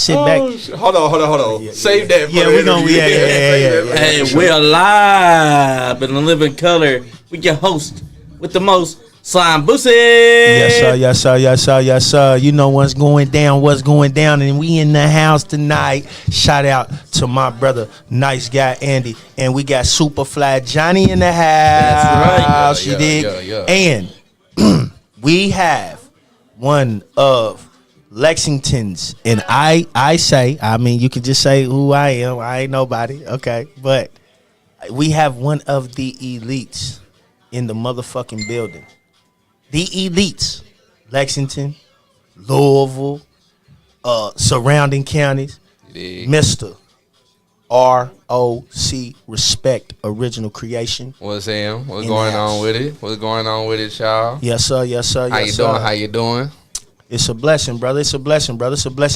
sit back. Hold on. Yeah, Save that. Yeah, we gonna. Yeah. Hey, we're live in the living color. We your host with the most, Slyme Bucci. Yes, sir. You know what's going down, and we in the house tonight. Shout out to my brother, nice guy Andy, and we got Superfly Johnny in the house. That's You dig? And we have one of Lexington's, and I say, I mean, you can just say who I am. I ain't nobody, okay? But we have one of the elites in the motherfucking building. The elites, Lexington, Louisville, surrounding counties, Mr. ROC, Respect, Original Creation. What's him? What's going on with it? What's going on with it, y'all? Yes, sir. How you doing? It's a blessing, brother. It's a blessing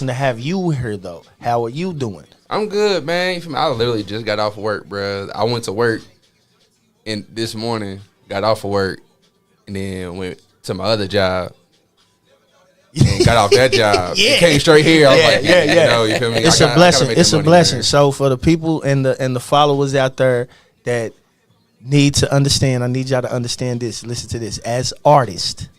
to have you here, though. How are you doing? I'm good, man. You feel me? I literally just got off work, bro. I went to work this morning, got off of work, and then went to my other job. And got off that job. Yeah. It came straight here. I was like, yeah. You know, you feel me? It's a blessing. It's a blessing. So for the people and the followers out there that need to understand, I need y'all to understand this. Listen to this. As artists,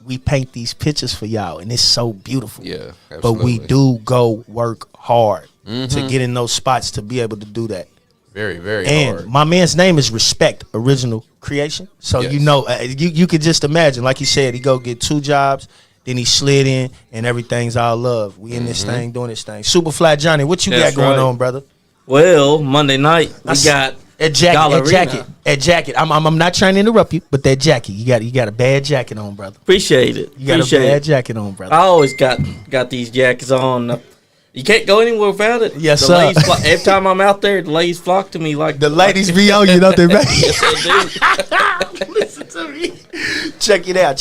we paint these pictures for y'all, and it's so beautiful. Yeah, absolutely. But we do go work hard to get in those spots to be able to do that. Very, very and hard. my man's name is Respect, Original Creation. So Yes. you know, you could just imagine, like you said, he go get 2 jobs, then he slid in, and everything's all love. We in this thing, doing this thing. Superfly Johnny, what you That's got going right. on, brother? Well, Monday night we got That jacket. I'm not trying to interrupt you, but that jacket, you got a bad jacket on, brother. Appreciate it. You got a bad jacket on, brother. I always got these jackets on. You can't go anywhere without it. Yes, the sir. Ladies every time I'm out there, the ladies flock to me like The ladies be on you, don't they, man? Yes, they do. Listen to me. Check it out.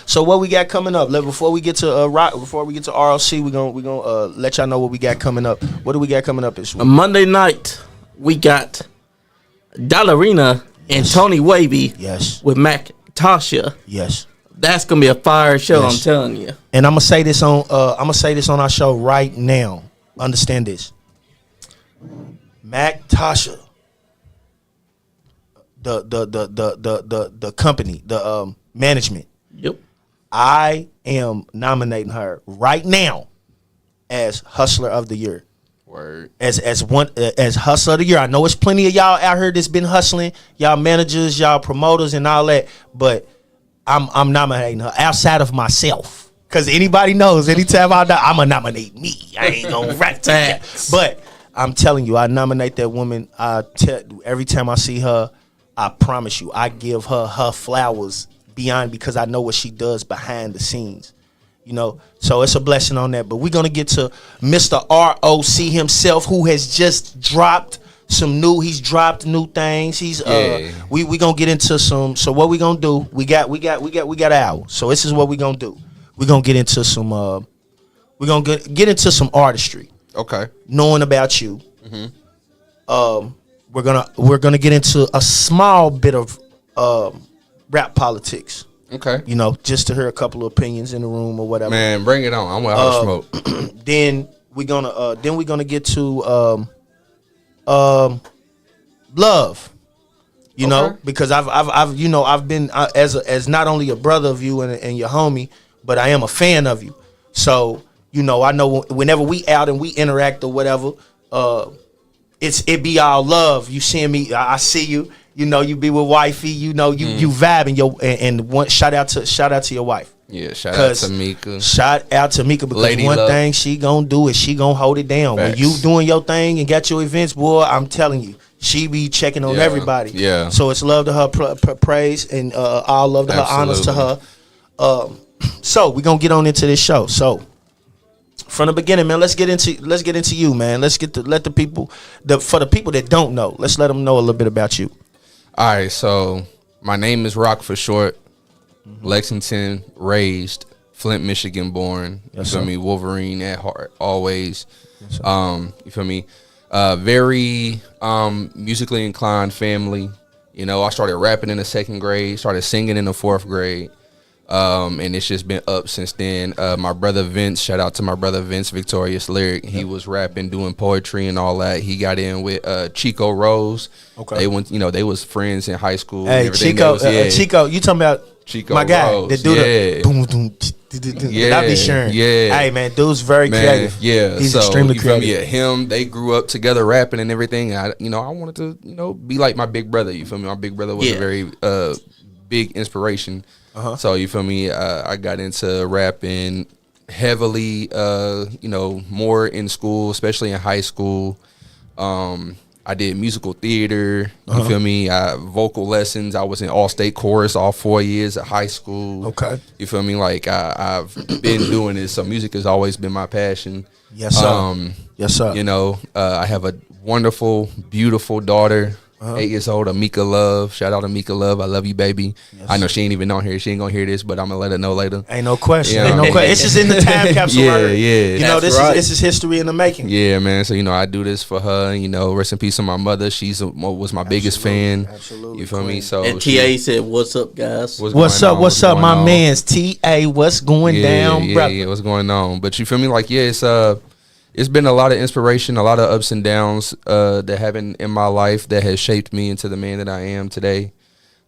So what we got coming up? Before we get to ROC, we gonna let y'all know what we got coming up. What do we got coming up this week? Monday night we got Dollarina and Tony Wavy. Yes. With Mac Tasha. Yes. That's gonna be a fire show. Yes. I'm telling you. And I'm gonna say this on our show right now. Understand this. Mac Tasha, the company, the management. Yep. I am nominating her right now as Hustler of the Year. Word. As Hustler of the Year. I know it's plenty of y'all out here that's been hustling, y'all managers, y'all promoters, and all that, but I'm nominating her outside of myself. Cause anybody knows, anytime I'm gonna nominate me. I ain't gonna rap that. But I'm telling you, I nominate that woman. Every time I see her, I promise you, I give her flowers beyond, because I know what she does behind the scenes. You know, so it's a blessing on that. But we're gonna get to Mr. ROC himself, who has just dropped he's dropped new things. He's we gonna get into some. So what we gonna do? We got an hour. So this is what we gonna do. We're gonna get into some get into some artistry. Okay. Knowing about you. We're gonna get into a small bit of rap politics. Okay. You know, just to hear a couple of opinions in the room or whatever. Man, bring it on. I'm with all the smoke. Then we're gonna get to love. You know, because I've been as not only a brother of you and your homie, but I am a fan of you. So, you know, I know whenever we out and we interact or whatever, it be all love. You seeing me, I see you. You know, you be with wifey. You know, you vibe and one shout out to your wife. Yeah, shout out to Mika. Shout out to Mika, because Lady one love. Thing she gonna do is she gonna hold it down. Facts. When you doing your thing and got your events, boy, I'm telling you, she be checking on everybody. Yeah. So it's love to her, praise, and all love to her, honors to her. So we're gonna get on into this show. So from the beginning, man, let's get into you, man. Let's for the people that don't know, let's let them know a little bit about you. All right, so my name is Roc For short. Lexington raised, Flint, Michigan born. Yes, you feel sir. me? Wolverine at heart, always. Yes, sir. You feel me? Very musically inclined family. You know, I started rapping in the 2nd grade, started singing in the 4th grade. And it's just been up since then. My brother Vince, shout out to my brother Vince, Victorious Lyric. He was rapping, doing poetry and all that. He got in with Chico Rose. Okay. They went, they was friends in high school. Hey, and Chico, Chico, you talking about Chico my guy Rose. that do the boom, boom, yeah, I be sharing. Yeah. Hey man, dude's very creative. Yeah, he's so, extremely creative. Feel me? Him, they grew up together rapping and everything. I wanted to, be like my big brother. You feel me? My big brother was a very big inspiration. So you feel me? I got into rapping heavily. More in school, especially in high school. I did musical theater. You feel me? Vocal lessons. I was in all-state chorus all 4 years at high school. Okay. You feel me? Like I've been doing this. So music has always been my passion. Yes, sir. Yes, sir. I have a wonderful, beautiful daughter. 8 years old, Amika Love. Shout out to Amika Love. I love you, baby. Yes. I know she ain't even on here. She ain't gonna hear this, but I'm gonna let her know later. Ain't no question. Ain't no question. It's just in the time capsule. Yeah. This is history in the making. Yeah, man. So I do this for her. Rest in peace to my mother. She's was my biggest fan. Absolutely. You feel me? So and TA said, "What's up, guys? What's up, my man's TA? What's going down, brother? Yeah, what's going on? But you feel me? Like, it's been a lot of inspiration, a lot of ups and downs that happened in my life that has shaped me into the man that I am today.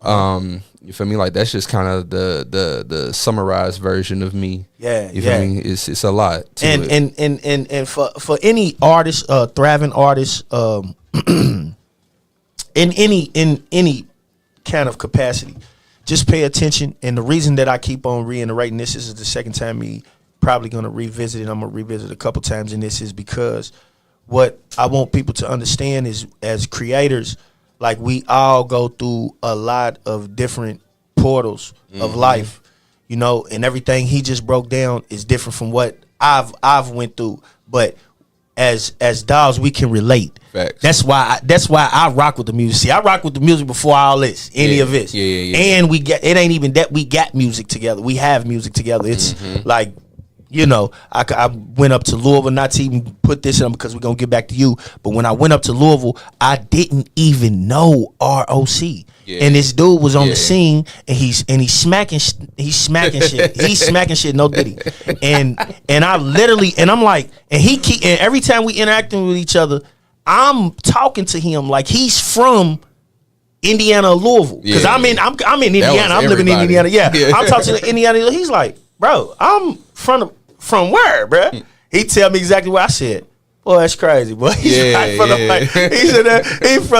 You feel me? Like, that's just kind of the summarized version of me. Yeah, you feel me? It's a lot. And for any artist, thriving artist, in any kind of capacity, just pay attention. And the reason that I keep on reiterating this is the second time me probably going to revisit it. I'm going to revisit a couple times, and this is because what I want people to understand is, as creators, like, we all go through a lot of different portals of life, and everything he just broke down is different from what I've went through. But as dogs, we can relate. Facts. That's why I rock with the music. See, I rock with the music before all this, of this. Yeah. And it ain't even that we got music together. We have music together. It's like, I went up to Louisville, not to even put this in because we're going to get back to you. But when I went up to Louisville, I didn't even know ROC. Yeah. And this dude was on the scene, and he's smacking shit. He's smacking shit, no diddy. And I literally, and I'm like, and every time we interacting with each other, I'm talking to him like he's from Indiana, Louisville. Because I'm in Indiana. I'm living in Indiana. Yeah. I'm talking to Indiana. He's like, bro, I'm from where, bro? He tell me exactly what I said. Boy, that's crazy, boy. He's from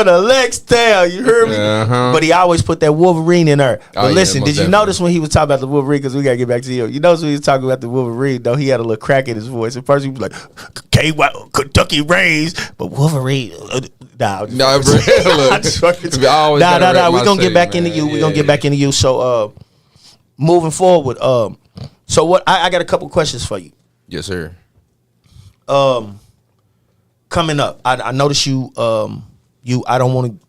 the Lex town. You heard me? But he always put that Wolverine in there. But listen, did you notice when he was talking about the Wolverine? Because we gotta get back to you. You notice when he was talking about the Wolverine, though, he had a little crack in his voice. At first, he was like, Kentucky Rays, but Wolverine. Nah, bro. We're gonna get back into you. We're gonna get back into you. So, moving forward, so what? I got a couple questions for you. Yes, sir. Coming up, I notice you. I don't want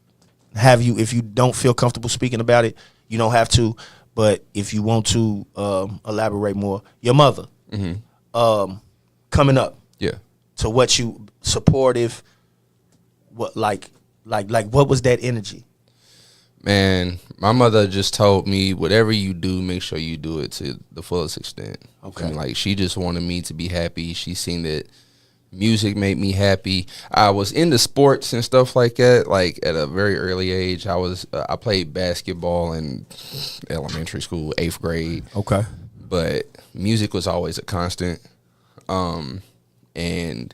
to have you if you don't feel comfortable speaking about it. You don't have to, but if you want to elaborate more, your mother. Coming up. Yeah. To what you supportive. What like what was that energy? Man, my mother just told me, whatever you do, make sure you do it to the fullest extent. Okay. Like, she just wanted me to be happy. She seen that music made me happy. I was into sports and stuff like that. Like, at a very early age, I played basketball in elementary school, 8th grade. Okay. But music was always a constant. And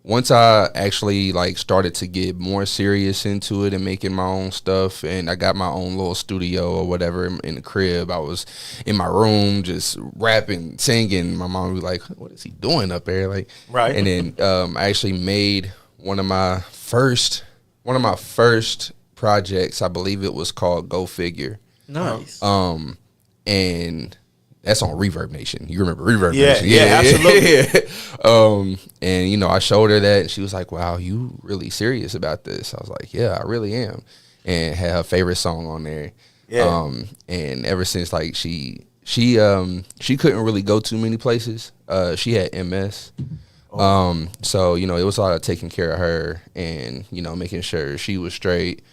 once I actually started to get more serious into it and making my own stuff, and I got my own little studio or whatever in the crib, I was in my room just rapping, singing. My mom was like, "What is he doing up there?" Right. And then I actually made one of my first projects. I believe it was called Go Figure. Nice. And that's on Reverb Nation. You remember Reverb Nation? Yeah, absolutely. And I showed her that, and she was like, "Wow, you really serious about this?" I was like, "Yeah, I really am." And had her favorite song on there. Yeah. And ever since, she couldn't really go too many places. She had MS. So it was a lot of taking care of her and making sure she was straight,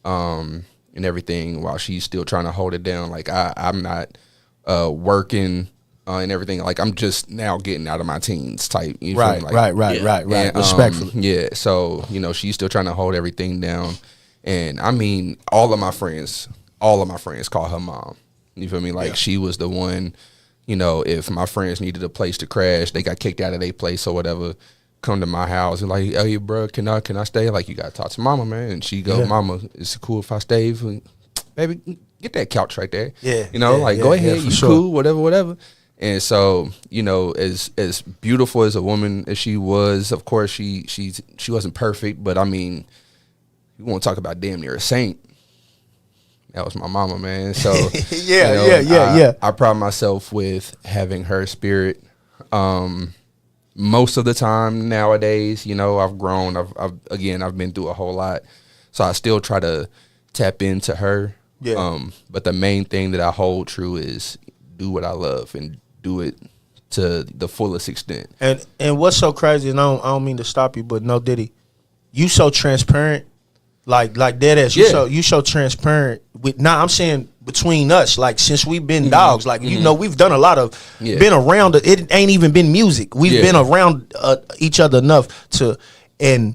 and everything while she's still trying to hold it down. Like, I'm not working and everything. Like I'm just now getting out of my teens type. You feel me? Right. And, Respectfully. Yeah. So, she's still trying to hold everything down. And I mean, all of my friends call her mom. You feel me? Like she was the one, if my friends needed a place to crash, they got kicked out of their place or whatever, come to my house and like, hey, bro, can I stay? Like, you got to talk to mama, man. And she go, mama, is it cool if I stay? Baby, get that couch right there. Yeah. Go ahead, you sure. cool, whatever. And so, as beautiful as a woman as she was, of course, she wasn't perfect, but I mean, you want to talk about damn near a saint. That was my mama, man. So I pride myself with having her spirit. Most of the time nowadays, I've grown. I've been through a whole lot, so I still try to tap into her. Yeah. But the main thing that I hold true is do what I love and do it to the fullest extent. And what's so crazy? And I don't mean to stop you, but no, Diddy, you so transparent. Like dead ass. You so transparent with. I'm saying between us. Like since we've been dogs. Like we've done a lot of. Been around. It ain't even been music. We've been around each other enough to. And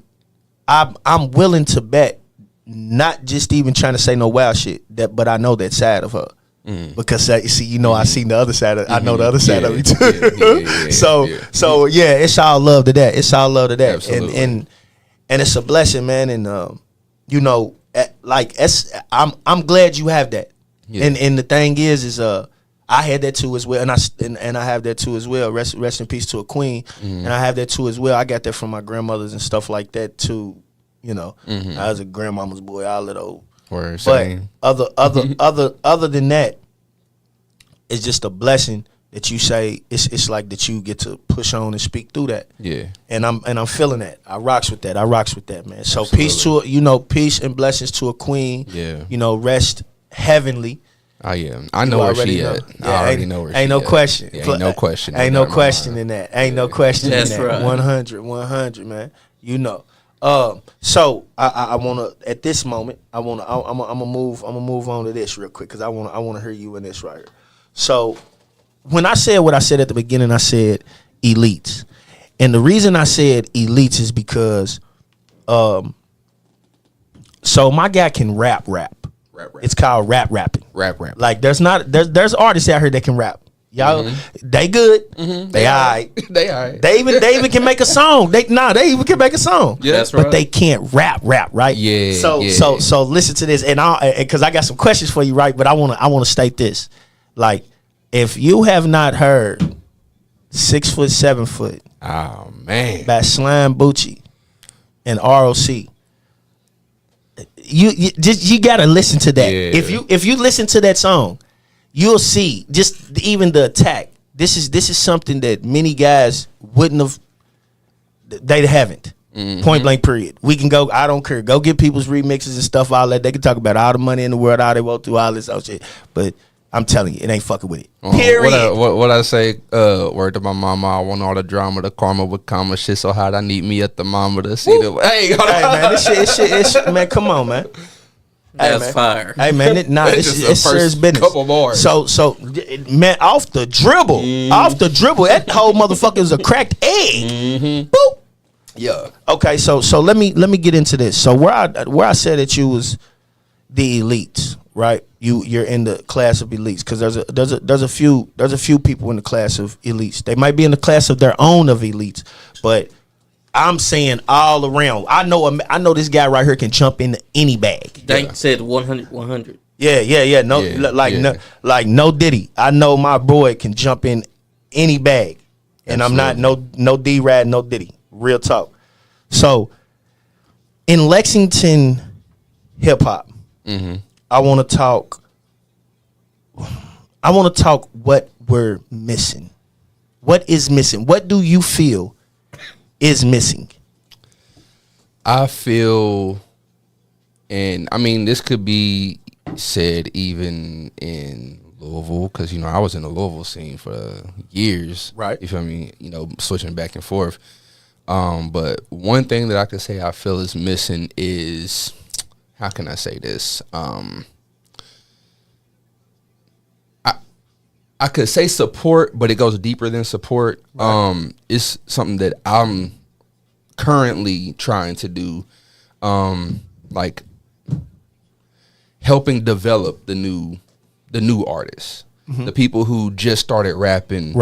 I'm willing to bet. Not just even trying to say no wild shit. But I know that side of her. Because I seen the other side. I know the other side of me too. So it's all love to that. It's all love to that. Absolutely. And it's a blessing, man. And I'm glad you have that. Yeah. And the thing is I had that too as well, and I have that too as well. Rest in peace to a queen, and I have that too as well. I got that from my grandmothers and stuff like that too. I was a grandmama's boy, all of those. But other than that, it's just a blessing that you say it's like that you get to push on and speak through that. Yeah. And I'm feeling that. I rocks with that, man. So Absolutely. Peace to peace and blessings to a queen. Yeah. Rest heavenly. I am. I know where she at. I already know where she at. Ain't no question. Yeah, ain't no question. Ain't no question in that. Ain't no question in That's that. right. 100, man. So I wanna at this moment I'm gonna move on to this real quick because I wanna hear you in this right here. So when I said what I said at the beginning, I said elites, and the reason I said elites is because so my guy can rap. It's called rapping. Rap. Like there's artists out here that can rap. Y'all, they good. They all right. They all right. They even can make a song. They even can make a song. Yeah, that's but right. they can't rap, right? Yeah. So listen to this, and because I got some questions for you, right? But I wanna state this, like if you have not heard 6 foot 7 foot, oh man, by Slyme Bucci and ROC. You gotta listen to that. Yeah. If you listen to that song, you'll see just even the attack. This is something that many guys wouldn't have. They haven't. Point blank. Period. We can go. I don't care. Go get people's remixes and stuff. All that they can talk about all the money in the world, all they want to, all this other shit. But I'm telling you, it ain't fucking with it. Period. What I say? Word to my mama. I want all the drama, the karma with comma. Shit so hot. I need me at the mama to see the. Hey man, this shit, man. Come on, man. That's fire. Hey man, it's serious business. Couple more. So man, off the dribble, that whole motherfucker is a cracked egg. Boop. Yeah. Okay, so let me get into this. So where I said that you was the elites, right? You're in the class of elites because there's a few people in the class of elites. They might be in the class of their own of elites, but I'm saying all around. I know this guy right here can jump into any bag. Dank said 100. Yeah. No Diddy. I know my boy can jump in any bag, and Absolutely. I'm not no D-Rad, no Diddy. Real talk. So in Lexington hip hop, I want to talk what we're missing. What is missing? What do you feel is missing? I feel, and I mean, this could be said even in Louisville, because I was in the Louisville scene for years, right? You feel me? Switching back and forth. But one thing that I could say I feel is missing is, how can I say this? I could say support, but it goes deeper than support. Right. It's something that I'm currently trying to do, like helping develop the new artists, the people who just started rapping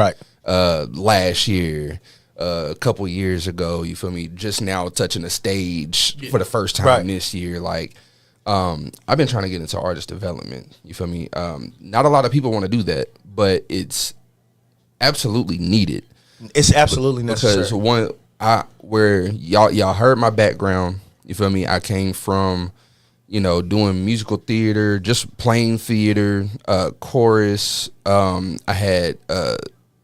last year, a couple years ago. You feel me? Just now touching the stage for the first time this year. Like, I've been trying to get into artist development. You feel me? Not a lot of people want to do that, but it's absolutely needed. It's absolutely necessary. Because where y'all heard my background. You feel me? I came from, doing musical theater, just plain theater, chorus. I had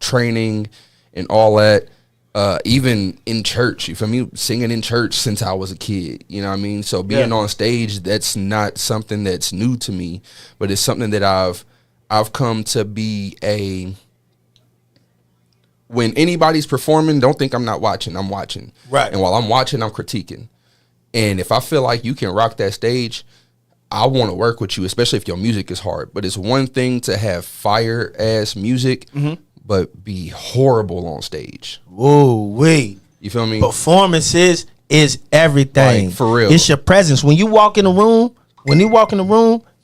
training and all that. Even in church, you feel me? Singing in church since I was a kid, you know what I mean? So being on stage, that's not something that's new to me, but it's something that I've come to be when anybody's performing, don't think I'm not watching. I'm watching. Right. And while I'm watching, I'm critiquing. And if I feel like you can rock that stage, I want to work with you, especially if your music is hard. But it's one thing to have fire-ass music, but be horrible on stage. Whoa, wait. You feel me? Performances is everything. Like, for real. It's your presence. When you walk in the room,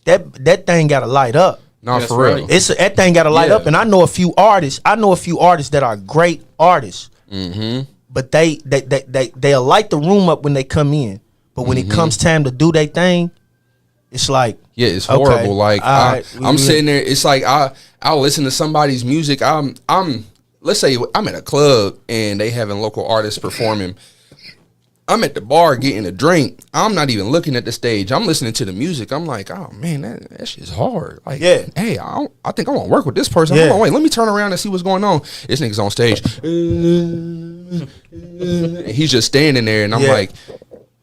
that thing got to light up. No, for real. That thing got to light up. And I know a few artists that are great artists. But they'll light the room up when they come in. But when it comes time to do their thing, it's like, yeah, it's horrible. Like I'm sitting there. It's like I'll listen to somebody's music. Let's say I'm at a club and they having local artists performing. I'm at the bar getting a drink. I'm not even looking at the stage. I'm listening to the music. I'm like, oh man, that shit's hard. Like, hey, I think I want to work with this person. Hold on, wait, let me turn around and see what's going on. This nigga's on stage. He's just standing there, and I'm like,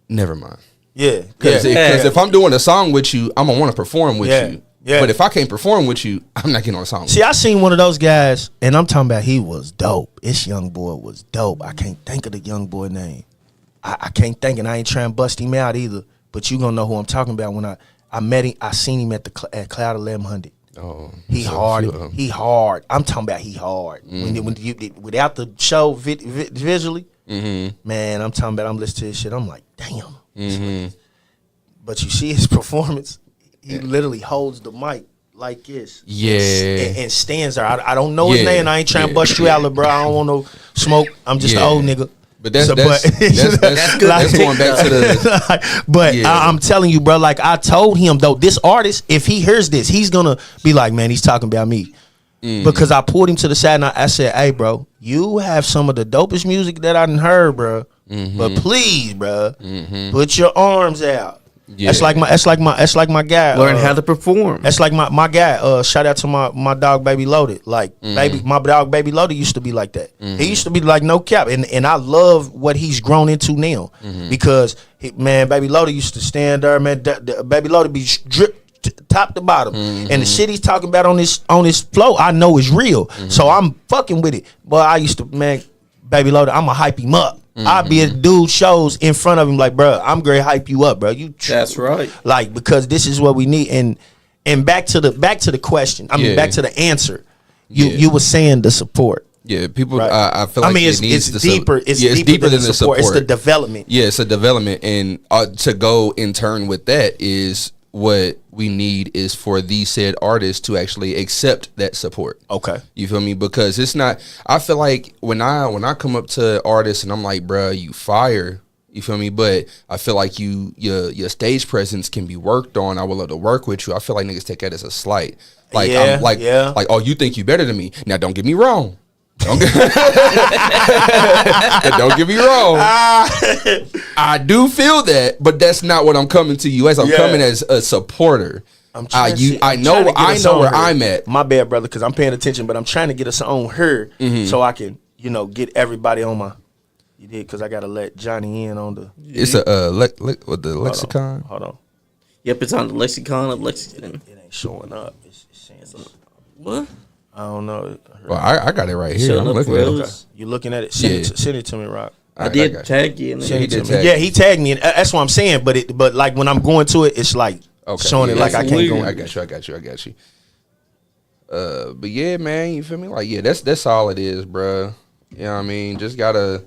never mind. Because if I'm doing a song with you, I'm gonna want to perform with you. But if I can't perform with you, I'm not getting on a song. See, I seen one of those guys, and I'm talking about he was dope. This young boy was dope. I can't think of the young boy name. I can't think, and I ain't trying to bust him out either. But you gonna know who I'm talking about when I met him. I seen him at Cloud 1100. Oh, he hard. He hard. I'm talking about he hard. When you without the show visually, man, I'm talking about. I'm listening to this shit. I'm like, damn. But you see his performance. He literally holds the mic like this. And stands there. I don't know his name. I ain't trying to bust you out, little bro. I don't want no smoke. I'm just an old nigga. But that's good. That's going back to the. But I'm telling you, bro. Like I told him though, this artist, if he hears this, he's gonna be like, man, he's talking about me. Because I pulled him to the side and I said, hey, bro, you have some of the dopest music that I done heard, bro. But please, bro, put your arms out. That's like my guy. Learn how to perform. That's like my guy. Shout out to my dog Baby Loaded. Like my dog Baby Loaded used to be like that. He used to be like no cap, and I love what he's grown into now because Baby Loaded used to stand there, man. Baby Loaded be dripped top to bottom, and the shit he's talking about on this flow, I know is real. So I'm fucking with it. But I used to, Baby Loaded, I'ma hype him up. I'll be at dude shows in front of him like, bro, I'm gonna hype you up, bro. That's right. Like, because this is what we need. And back to the question. I mean, back to the answer. You were saying the support. Yeah, people. Right? I feel like it's deeper. It's deeper than the support. It's the development. Yeah, it's a development, and to go in turn with that is what we need is for these said artists to actually accept that support. Okay. You feel me? Because it's not, I feel like when I come up to artists and I'm like, bruh, you fire, you feel me? But I feel like your stage presence can be worked on. I would love to work with you. I feel like niggas take that as a slight. Like, like, oh, you think you better than me. Now, don't get me wrong. Don't get me wrong. I do feel that, but that's not what I'm coming to you as. I'm coming as a supporter. I know where I'm at. My bad, brother, because I'm paying attention, but I'm trying to get us on her so I can, get everybody on my. You did, because I gotta let Johnny in on the. It's a with the lexicon. Hold on. Yep, it's on the Lexicon of Lexington. It ain't showing up. It's saying something. What? I don't know. Well, I got it right here. I'm looking at it. Okay. You looking at it? Send it to me, Rock. I did tag you. Yeah, he tagged me. And that's what I'm saying. But like when I'm going to it, it's like showing it like I can't go. I got you. But yeah, man, you feel me? Like, yeah, that's all it is, bruh. You know what I mean? Just gotta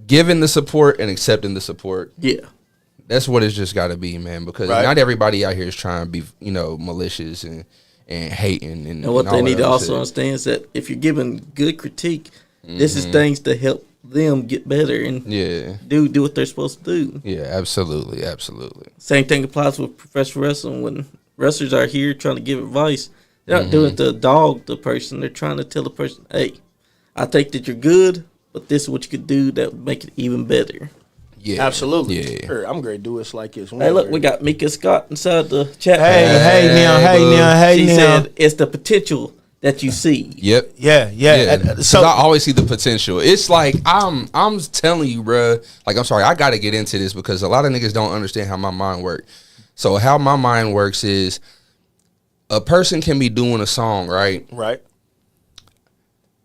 giving the support and accepting the support. Yeah. That's what it's just gotta be, man. Because not everybody out here is trying to be, malicious and hating and what and they all need that to other also shit. understand is that if you're giving good critique, this is things to help them get better and do what they're supposed to do. Yeah, absolutely. Same thing applies with professional wrestling. When wrestlers are here trying to give advice, they're not doing it to dog the person. They're trying to tell the person, hey, I think that you're good, but this is what you could do that would make it even better. Yeah, absolutely. Yeah, sure, I'm gonna do it like this. Hey, look, we got Mika Scott inside the chat. Hey, she said it's the potential that you see. Yep. Yeah. So I always see the potential. It's like I'm telling you, bruh. Like, I'm sorry, I got to get into this because a lot of niggas don't understand how my mind works. So how my mind works is a person can be doing a song, right? Right.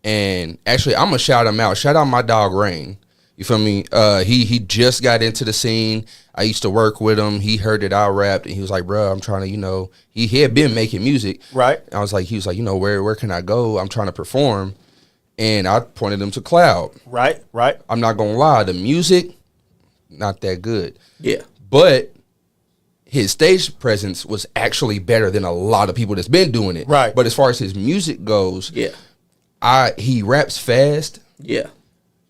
And actually, I'm gonna shout him out. Shout out my dog Rain. You feel me? He just got into the scene. I used to work with him. He heard that I rapped, and he was like, "Bro, I'm trying to, he had been making music, right?" And he was like, where can I go? I'm trying to perform, and I pointed him to Cloud. Right. I'm not gonna lie, the music, not that good. Yeah, but his stage presence was actually better than a lot of people that's been doing it. Right. But as far as his music goes, he raps fast. Yeah.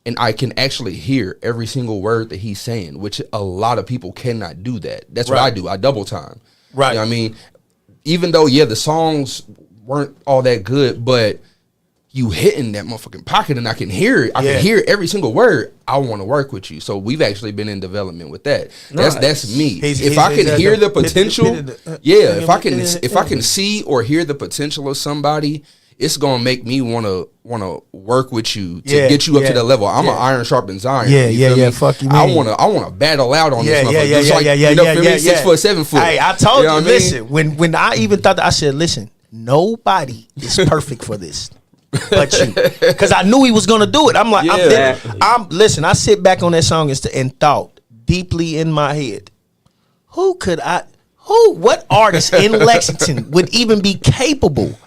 And I can actually hear every single word that he's saying, which a lot of people cannot do that. That's what I do. I double time. Right. You know what I mean? Even though, the songs weren't all that good, but you hitting that motherfucking pocket and I can hear it. I can hear every single word. I want to work with you. So we've actually been in development with that. Nice. That's me. If I can hear the potential, if I can see or hear the potential of somebody, it's gonna make me wanna work with you to get you up to that level. I'm an iron sharpens iron. Fuck you, man. I wanna battle out on this motherfucker. Yeah. 6 foot, 7 foot. Hey, I told you, listen. When I even thought that, I said, listen, nobody is perfect for this but you, because I knew he was gonna do it. I'm like, listen. I sit back on that song and thought deeply in my head, what artist in Lexington would even be capable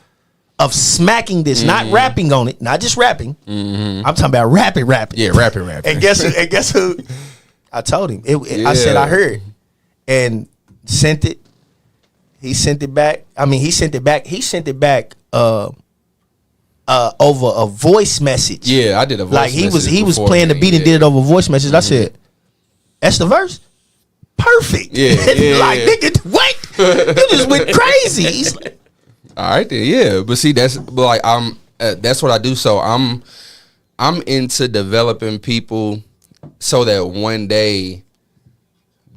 of smacking this, not rapping on it, not just rapping. I'm talking about rapping. Yeah, rapping. And guess who? I told him. I said I heard, and sent it. He sent it back. I mean, he sent it back. Over a voice message. Yeah, I did a voice message. Like he was playing the beat and did it over a voice message. I said, "That's the verse." Perfect. Yeah. Like, nigga, what? You just went crazy. He's like, all right then, but see, that's what I do. So I'm into developing people so that one day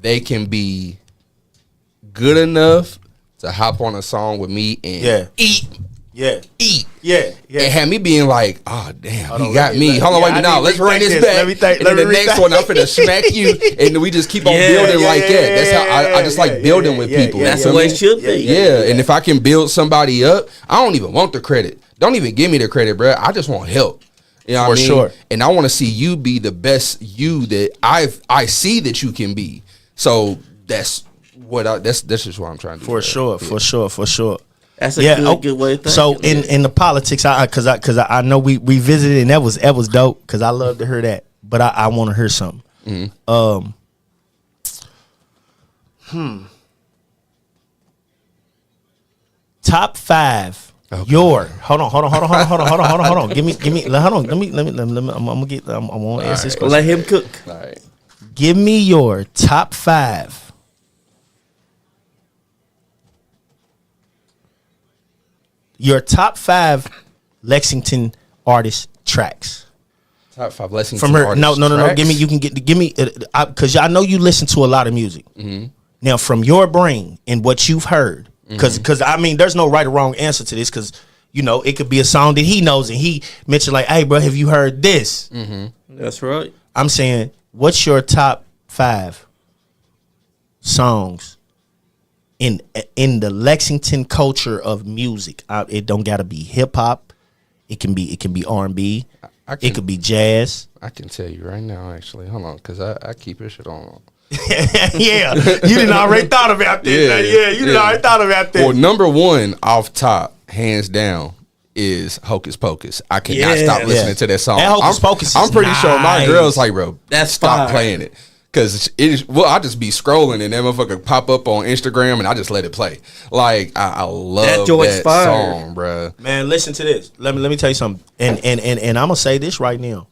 they can be good enough to hop on a song with me and eat. And have me being like, oh damn, he got me. Hold on, wait a minute, now let's run this back. And then the next one, I'm finna smack you, and we just keep on building like that. That's how I just like building with people. That's the way it should be. Yeah, and if I can build somebody up, I don't even want the credit. Don't even give me the credit, bro. I just want help. You know what I mean? Sure. And I want to see you be the best you that I see that you can be. So that's just what I'm trying to do. For sure. That's a good way of thinking. So in the politics, because I know we visited and that was dope because I love to hear that, but I want to hear something. Top 5. Okay. Hold on. Give me. Hold on. Let me. I'm gonna ask this question. Let him cook. All right. Give me your top 5. Your top 5 Lexington artist tracks. Top 5 Lexington from her. artist No. tracks? Give me because I know you listen to a lot of music. Mm-hmm. Now, from your brain and what you've heard, because I mean, there's no right or wrong answer to this. Because it could be a song that he knows and he mentioned like, "Hey, bro, have you heard this?" Mm-hmm. That's right. I'm saying, what's your top 5 songs in the Lexington culture of music? It don't gotta be hip hop. It can be R&B. It could be jazz. I can tell you right now, actually. Hold on, because I keep this shit on. Yeah, you didn't already thought about this. You didn't already thought about this. Well, number 1 off top hands down, is Hocus Pocus. I cannot stop listening to that song. That Hocus Pocus I'm pretty sure my girl's like, bro, That's stop fire. playing it. Cause it is, well, I just be scrolling and that motherfucker pop up on Instagram and I just let it play. Like I love that song, bro. Man, listen to this. Let me tell you something. And I'm gonna say this right now.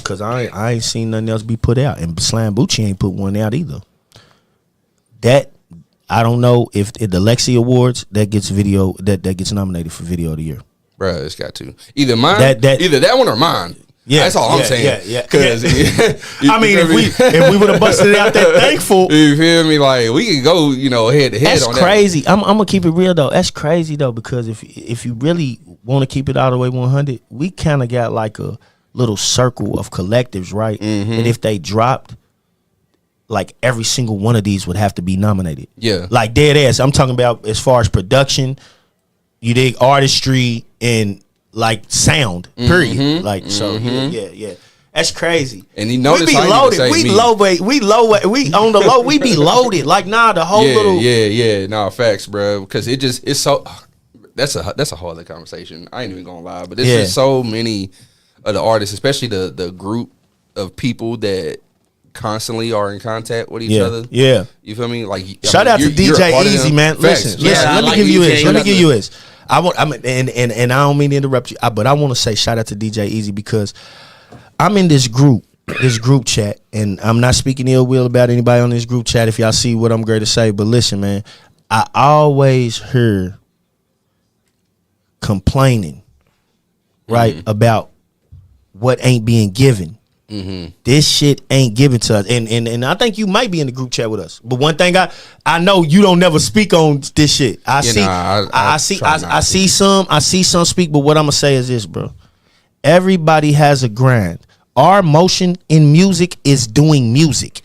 Cause I ain't seen nothing else be put out. And Slyme Bucci ain't put one out either. That I don't know if the Lexi Awards that gets video that gets nominated for video of the year. Bro, it's got to. Either mine, That either that one or mine. Yeah, that's all I'm saying. Yeah. Because I mean, if we would have busted it out that thankful, you feel me? Like we could go, head to head. that's on crazy. I'm gonna keep it real though. That's crazy though, because if you really want to keep it all the way 100, we kind of got like a little circle of collectives, right? Mm-hmm. And if they dropped, like every single one of these would have to be nominated. Yeah, like dead ass. I'm talking about as far as production, you dig, artistry, and like sound, period. Mm-hmm. Like so, yeah. That's crazy. And you notice we be loaded. We low weight. We on the low. We be loaded. Like the whole little. Yeah. No facts, bro. Because it's so. That's a whole other conversation. I ain't even gonna lie, but it's just so many of the artists, especially the group of people that constantly are in contact with each other. Yeah. You feel me? Like shout out to DJ Easy, man. Listen. Let me give you this. I don't mean to interrupt you, but I want to say shout out to DJ Easy because I'm in this group chat, and I'm not speaking ill will about anybody on this group chat if y'all see what I'm going to say. But listen, man, I always hear complaining, right, about what ain't being given. Mm-hmm. This shit ain't given to us, and I think you might be in the group chat with us. But one thing I know you don't never speak on this shit. I see some speak, but what I'm gonna say is this, bro. Everybody has a grind. Our motion in music is doing music.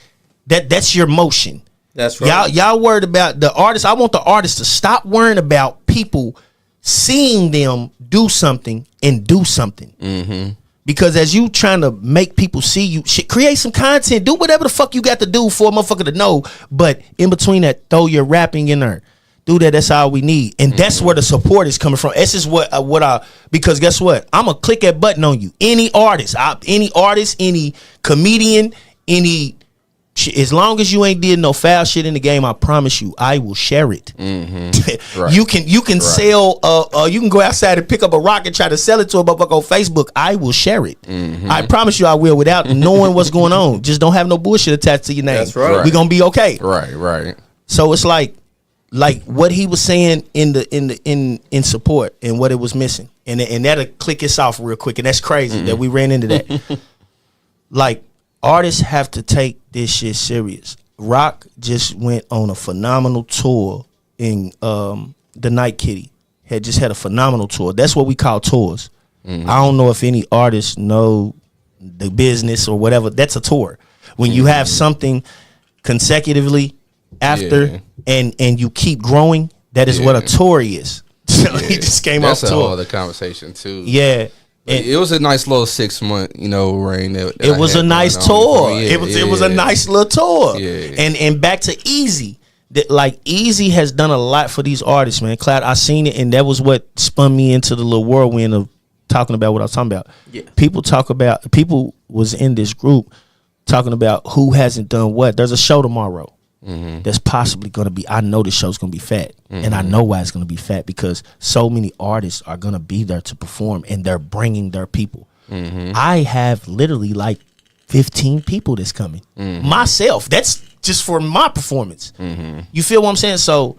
That's your motion. That's right. Y'all worried about the artists. I want the artists to stop worrying about people seeing them do something and do something. Mm-hmm. Because as you trying to make people see you, shit, create some content, do whatever the fuck you got to do for a motherfucker to know. But in between that, throw your rapping in there. Do that. That's all we need, and that's where the support is coming from. This is because guess what? I'm gonna click that button on you. Any artist, any comedian, as long as you ain't did no foul shit in the game, I promise you, I will share it. Mm-hmm. Right. You can sell. You can go outside and pick up a rock and try to sell it to a motherfucker on Facebook. I will share it. Mm-hmm. I promise you, I will without knowing what's going on. Just don't have no bullshit attached to your name. That's right. We're gonna be okay. Right. So it's like what he was saying in support and what it was missing, and that'll click us off real quick, and that's crazy that we ran into that. Like artists have to take this shit serious. Rock just went on a phenomenal tour in the Night Kitty. Had a phenomenal tour. That's what we call tours. Mm-hmm. I don't know if any artists know the business or whatever. That's a tour. When you have something consecutively after and you keep growing, that is what a tour is. So he just came off tour. That's a whole other conversation too. Yeah. It was a nice little 6 month, reign. It was a nice tour. It was a nice little tour. Yeah. And back to Easy. Like Easy has done a lot for these artists, man. Cloud, I seen it, and that was what spun me into the little whirlwind of talking about what I was talking about. Yeah. People was in this group talking about who hasn't done what. There's a show tomorrow that's possibly going to be, I know the show's going to be fat. And I know why it's going to be fat, because so many artists are going to be there to perform, and they're bringing their people. I have literally like 15 people that's coming. Myself. That's just for my performance. You feel what I'm saying? So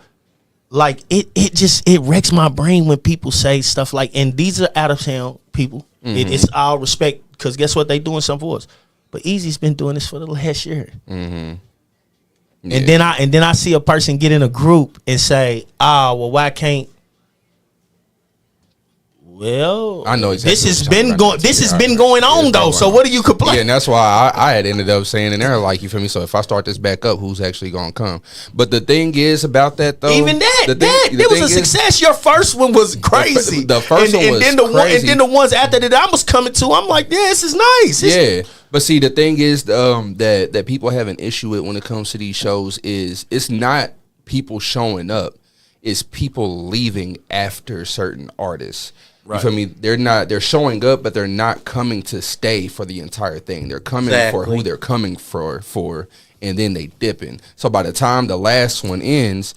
like it wrecks my brain when people say stuff like, and these are out of town people. It's all respect, because guess what? They doing something for us. But Easy's been doing this for the last year. Yeah. And then I see a person get in a group and say, well, why can't? Well, I know exactly. This has been going on though. So what are you complaining? Yeah, and that's why I had ended up saying in there, like, you feel me? So if I start this back up, who's actually gonna come? But the thing is about that though, even it was a success. Your first one was crazy. The first one was crazy. And then the ones after that I was coming to, I'm like, yeah, this is nice. But see, the thing is that people have an issue with when it comes to these shows is it's not people showing up. is people leaving after certain artists. Right. You feel me? They're showing up, but they're not coming to stay for the entire thing. They're coming for who they're coming for, and then they dipping. So by the time the last one ends,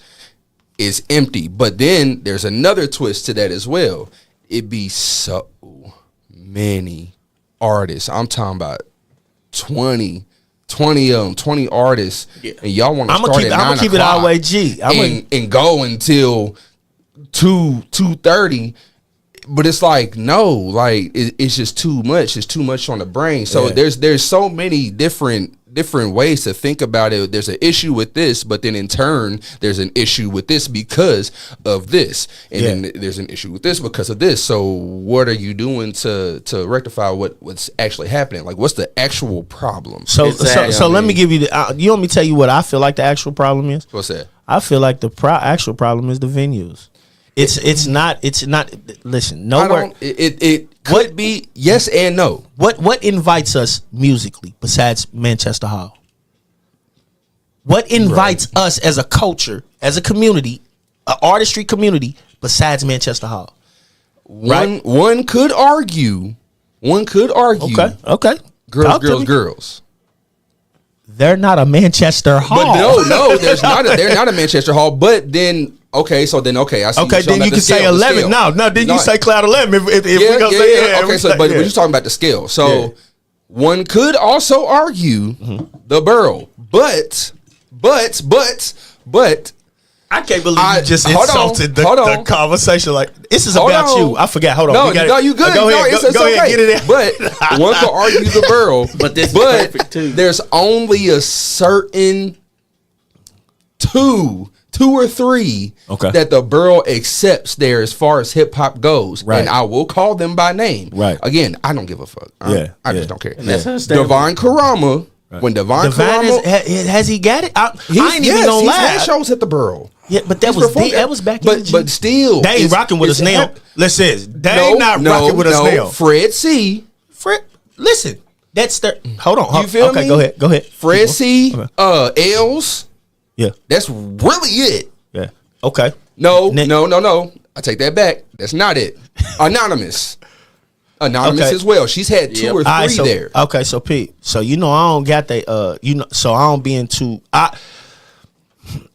it's empty. But then there's another twist to that as well. It be so many artists. I'm talking about 20 artists, and y'all want to start at 9 o'clock. I'm gonna keep it all the way G. And go until 2:30. But it's like, no, like it's just too much. It's too much on the brain. So there's so many different ways to think about it. There's an issue with this, but then in turn there's an issue with this because of this, and then there's an issue with this because of this. So what are you doing to rectify what's actually happening? Like, what's the actual problem? So let me give you you want me to tell you what I feel like the actual problem is? What's that? I feel like the actual problem is the venues. It's not. Listen, nowhere. It could be yes and no. What invites us musically besides Manchester Hall? What invites us as a culture, as a community, an artistry community besides Manchester Hall? One could argue. Okay. Girls. They're not a Manchester Hall. But no, they're not a Manchester Hall. But then. I see. Okay, then you can say 11. No, then you say Cloud 11. If we're gonna say Okay, so but we're just talking about the scale. So one could also argue the borough, but I can't believe you just insulted the conversation. Like, this is about you. I forgot. Hold on. No, you good. Go ahead. It's okay. Get it in. But one could argue the borough, but this is perfect too. There's only a certain two or three that the borough accepts there as far as hip hop goes, right. And I will call them by name. Right. Again, I don't give a fuck. I just don't care. Divine Karama. Right. When Divine Karama has he got it? I ain't even gonna lie. He's had shows at the borough. Yeah, but that was back in the but still, they ain't rocking with us now. Listen, they ain't not rocking with us now. Fred C. Listen, that's the hold on. You feel me? Go ahead. Fred C. Els. Yeah, that's really it. Yeah. Okay. No. I take that back. That's not it. Anonymous as well. She's had two or three there. Okay, so Pete. So I don't got that. So I don't be into.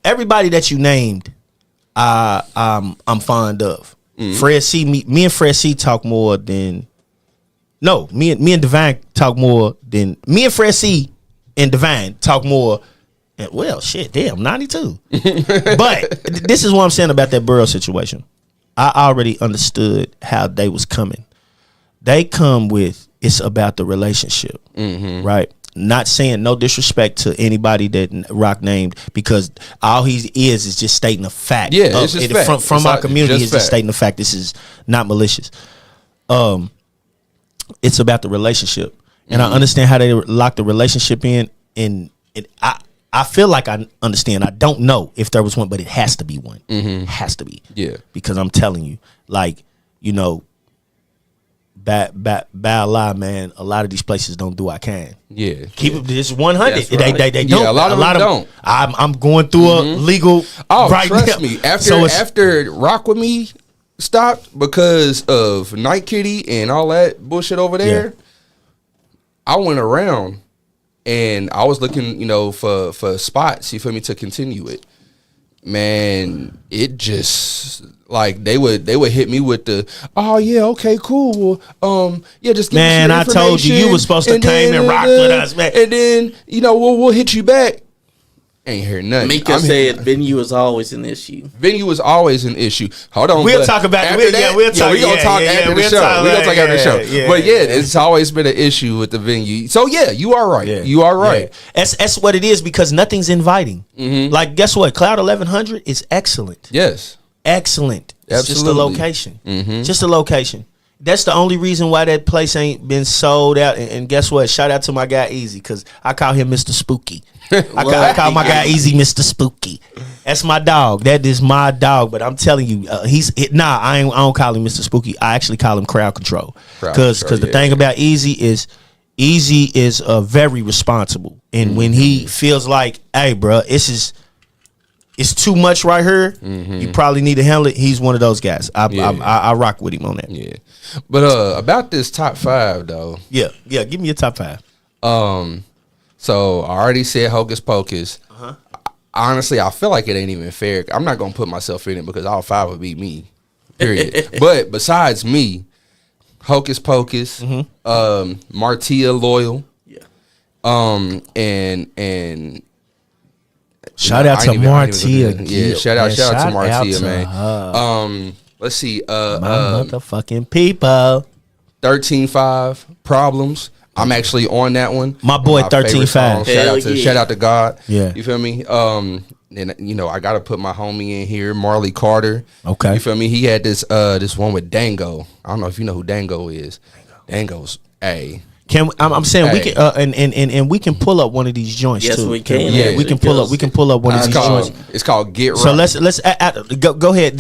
Everybody that you named, I'm fond of. Fred C. Me and Fred C. talk more than. No, me and Divine talk more than me and Fred C. and Divine talk more. And, well, shit, damn, 92. But this is what I'm saying about that borough situation. I already understood how they was coming. They come with it's about the relationship, right? Not saying no disrespect to anybody that Rock named, because all he is just stating a fact. Yeah, it's just fact. From our community, he's just stating the fact. This is not malicious. It's about the relationship, and I understand how they lock the relationship in. And I feel like I understand. I don't know if there was one, but it has to be one. It has to be. Yeah. Because I'm telling you, like, bad lie, man. A lot of these places don't do I can. Yeah. Keep it just 100. That's right. They don't. Yeah, a lot of them don't. I'm going through a legal. Right trust now. Me. After Rock With Me stopped because of Night Kitty and all that bullshit over there, I went around. And I was looking, for spots, you feel me, to continue it. Man, it just like they would hit me with the, oh yeah, okay, cool. Just give me some information. I told you was supposed to came and rock with us, man. And then we'll hit you back. Ain't hear nothing. Mika said venue is always an issue. Venue is always an issue. Hold on. We'll talk about it. We're going to talk after the show. We're going to talk after the show. But it's always been an issue with the venue. So you are right. Yeah. You are right. Yeah. That's what it is, because nothing's inviting. Like, guess what? Cloud 1100 is excellent. Yes. Excellent. It's Absolutely. just a location. Just a location. That's the only reason why that place ain't been sold out. And guess what? Shout out to my guy Easy, because I call him Mr. Spooky. I call my guy Easy Mr. Spooky. That's my dog. That is my dog. But I'm telling you, I don't call him Mr. Spooky. I actually call him Crowd Control. Because the thing about Easy is very responsible. And when he feels like, hey, bro, this is it's too much right here. You probably need to handle it. He's one of those guys. I rock with him on that. Yeah. But about this top 5 though. Yeah. Give me your top 5. So I already said Hocus Pocus. Honestly, I feel like it ain't even fair. I'm not gonna put myself in it because all 5 would be me. Period. But besides me, Hocus Pocus, Martia Loyal, and shout out to Martia. Yeah, shout out to Martia, man. Let's see. My motherfucking people. 13-5 Problems. I'm actually on that one. My boy 13-5. Shout out to God. Yeah. You feel me? And you know, I gotta put my homie in here, Marley Carter. Okay. You feel me? He had this one with Dango. I don't know if you know who Dango is. Dango's I'm saying we can and we can pull up one of these joints yes, too. We can. Yeah, we can pull up one of these joints. It's called Get Right. So let's go ahead.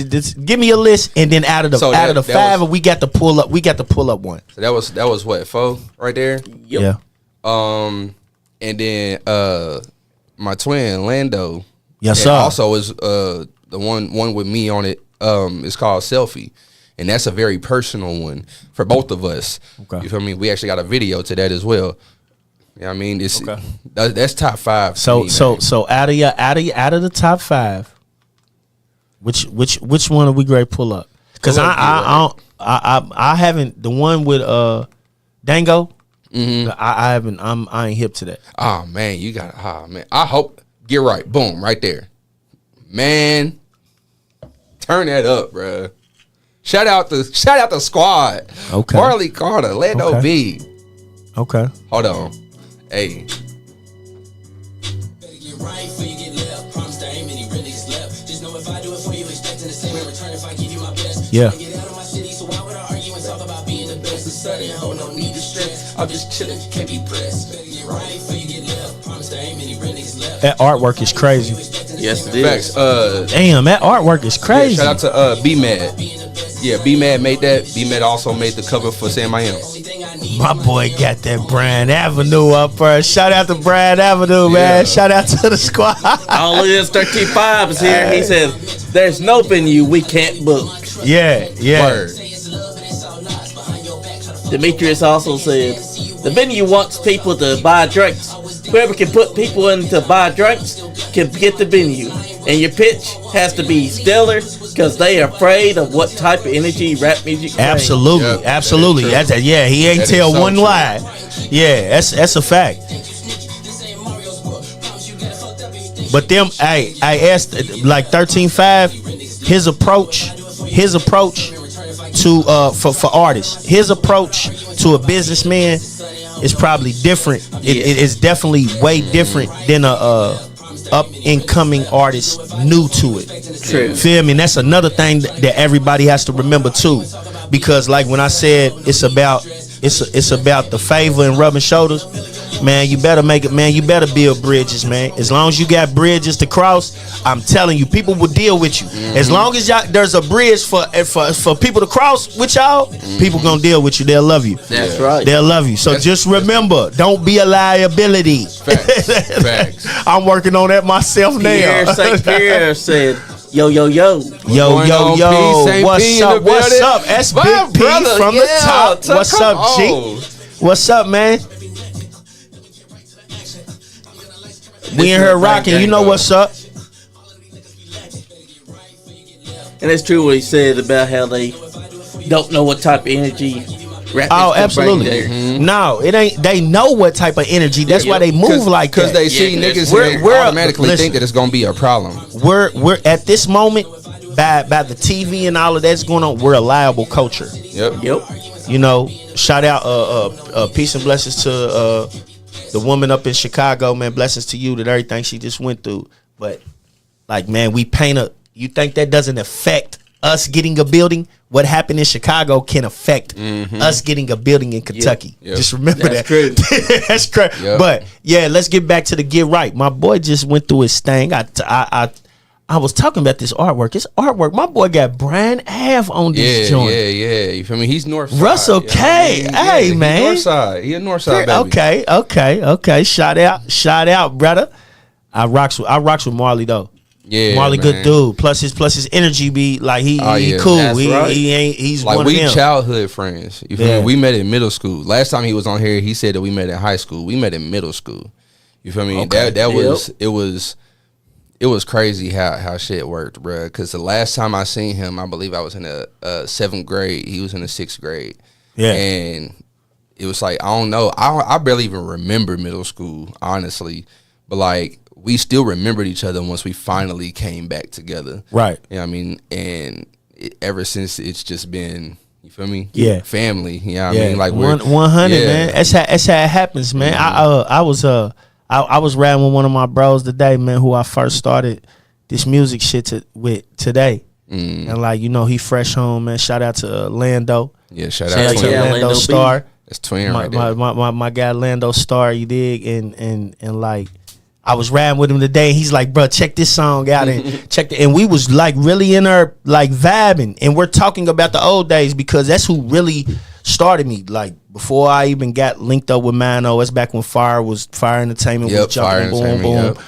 Give me a list, and then out of the 5, we got to pull up. We got to pull up one. So that was what 4 right there. Yep. Yeah. And then my twin Lando. Yes, sir. Also is the one with me on it. It's called Selfie. And that's a very personal one for both of us. Okay. You feel me? We actually got a video to that as well. You know what I mean? It's that's top 5. So out of the top 5, which one are we great pull up? Because I haven't the one with Dango. I ain't hip to that. Oh man, you got man. I hope Get Right. Boom, right there. Man, turn that up, bruh. Shout out the squad. Okay. Marley Carter, Lando B. Okay. Hold on. Hey. Yeah. I'm just chilling, can't be pressed. That artwork is crazy. Yes, it is. Facts. Damn, that artwork is crazy. Shout out to B Mad. Yeah, B Mad made that. B Mad also made the cover for Sam I Am. My boy got that Brand Avenue up first. Shout out to Brand Avenue, man. Shout out to the squad. Oh, look at this 13-5 is here. He said, "There's no venue we can't book." Yeah. Word. Demetrius also said, "The venue wants people to buy drinks. Whoever can put people in to buy drinks can get the venue. And your pitch has to be stellar because they are afraid of what type of energy rap music brings." Absolutely, Yep, absolutely. that is true. He ain't That tell is so one true. lie. Yeah, that's a fact. But them, I asked like 13-5, his approach to for artists, his approach to a businessman is probably different. It is definitely way different than a up and coming artist new to it. True. Feel me? And that's another thing that everybody has to remember too, because like when I said it's about the favor and rubbing shoulders. Man, you better make it, man. You better build bridges, man. As long as you got bridges to cross, I'm telling you, people will deal with you. As long as there's a bridge for people to cross with y'all, people gonna deal with you. They'll love you. That's right. They'll love you. So just remember, don't be a liability. Facts. I'm working on that myself Pierre now. St. Pierre said, "Yo, Yo, what's up? What's up? That's My Big P brother, from the top. What's come up, G? on. What's up, man? We in here rocking. You know what's up? And it's true what he said about how they don't know what type of energy rap Oh, is absolutely. bring there. No, it ain't. They know what type of energy. That's why they move like that. Because they see Yeah, niggas we're- and we're- automatically listen. think that it's gonna be a problem. We're at this moment by the TV and all of that's going on. We're a liable culture. Yep. You know, shout out peace and blessings to the woman up in Chicago, man. Blessings to you that everything she just went through. But like, man, we paint a. You think that doesn't affect us getting a building? What happened in Chicago can affect us getting a building in Kentucky. Yep. Just remember That's that. true. That's correct. Yep. But yeah, let's get back to the Get Right. My boy just went through his thing. I was talking about this artwork. It's artwork. My boy got Brian Ave on this joint. Yeah. You feel me? He's North Side. Russell you know K. what I mean? Hey, he man. North Side. He a North Side baby. Okay. Shout out, brother. I rocks with Marley though. Yeah, Marley man. good dude. Plus his energy be like he yeah. cool. That's right. He's Like one we of them. childhood friends. You feel Yeah. me? We met in middle school. Last time he was on here, he said that we met in high school. We met in middle school. You feel me? Okay. That was it was crazy how shit worked, bro. Because the last time I seen him, I believe I was in the 7th grade. He was in the 6th grade. Yeah. And it was like, I don't know. I barely even remember middle school, honestly. But like, we still remembered each other once we finally came back together. Right. You know what I mean? And ever since, it's just been, you feel me? Yeah. Family. You know what Yeah. I mean? Like, 100, man. That's how it happens, man. Mm-hmm. I was riding with one of my bros today, man, who I first started this music shit with today. Mm. And like, you know, he fresh home, man. Shout out to Lando. Yeah, shout Shout out out to to him. Lando Lando Star. That's twin right there. My guy Lando Star, you dig? And like, I was riding with him today, and he's like, bro, check this song out and check it. And we was like really in our like vibing, and we're talking about the old days because that's who really started me. Like before I even got linked up with Mano, it's back when Fire Entertainment Yep, was jumping, Fire boom, Entertainment,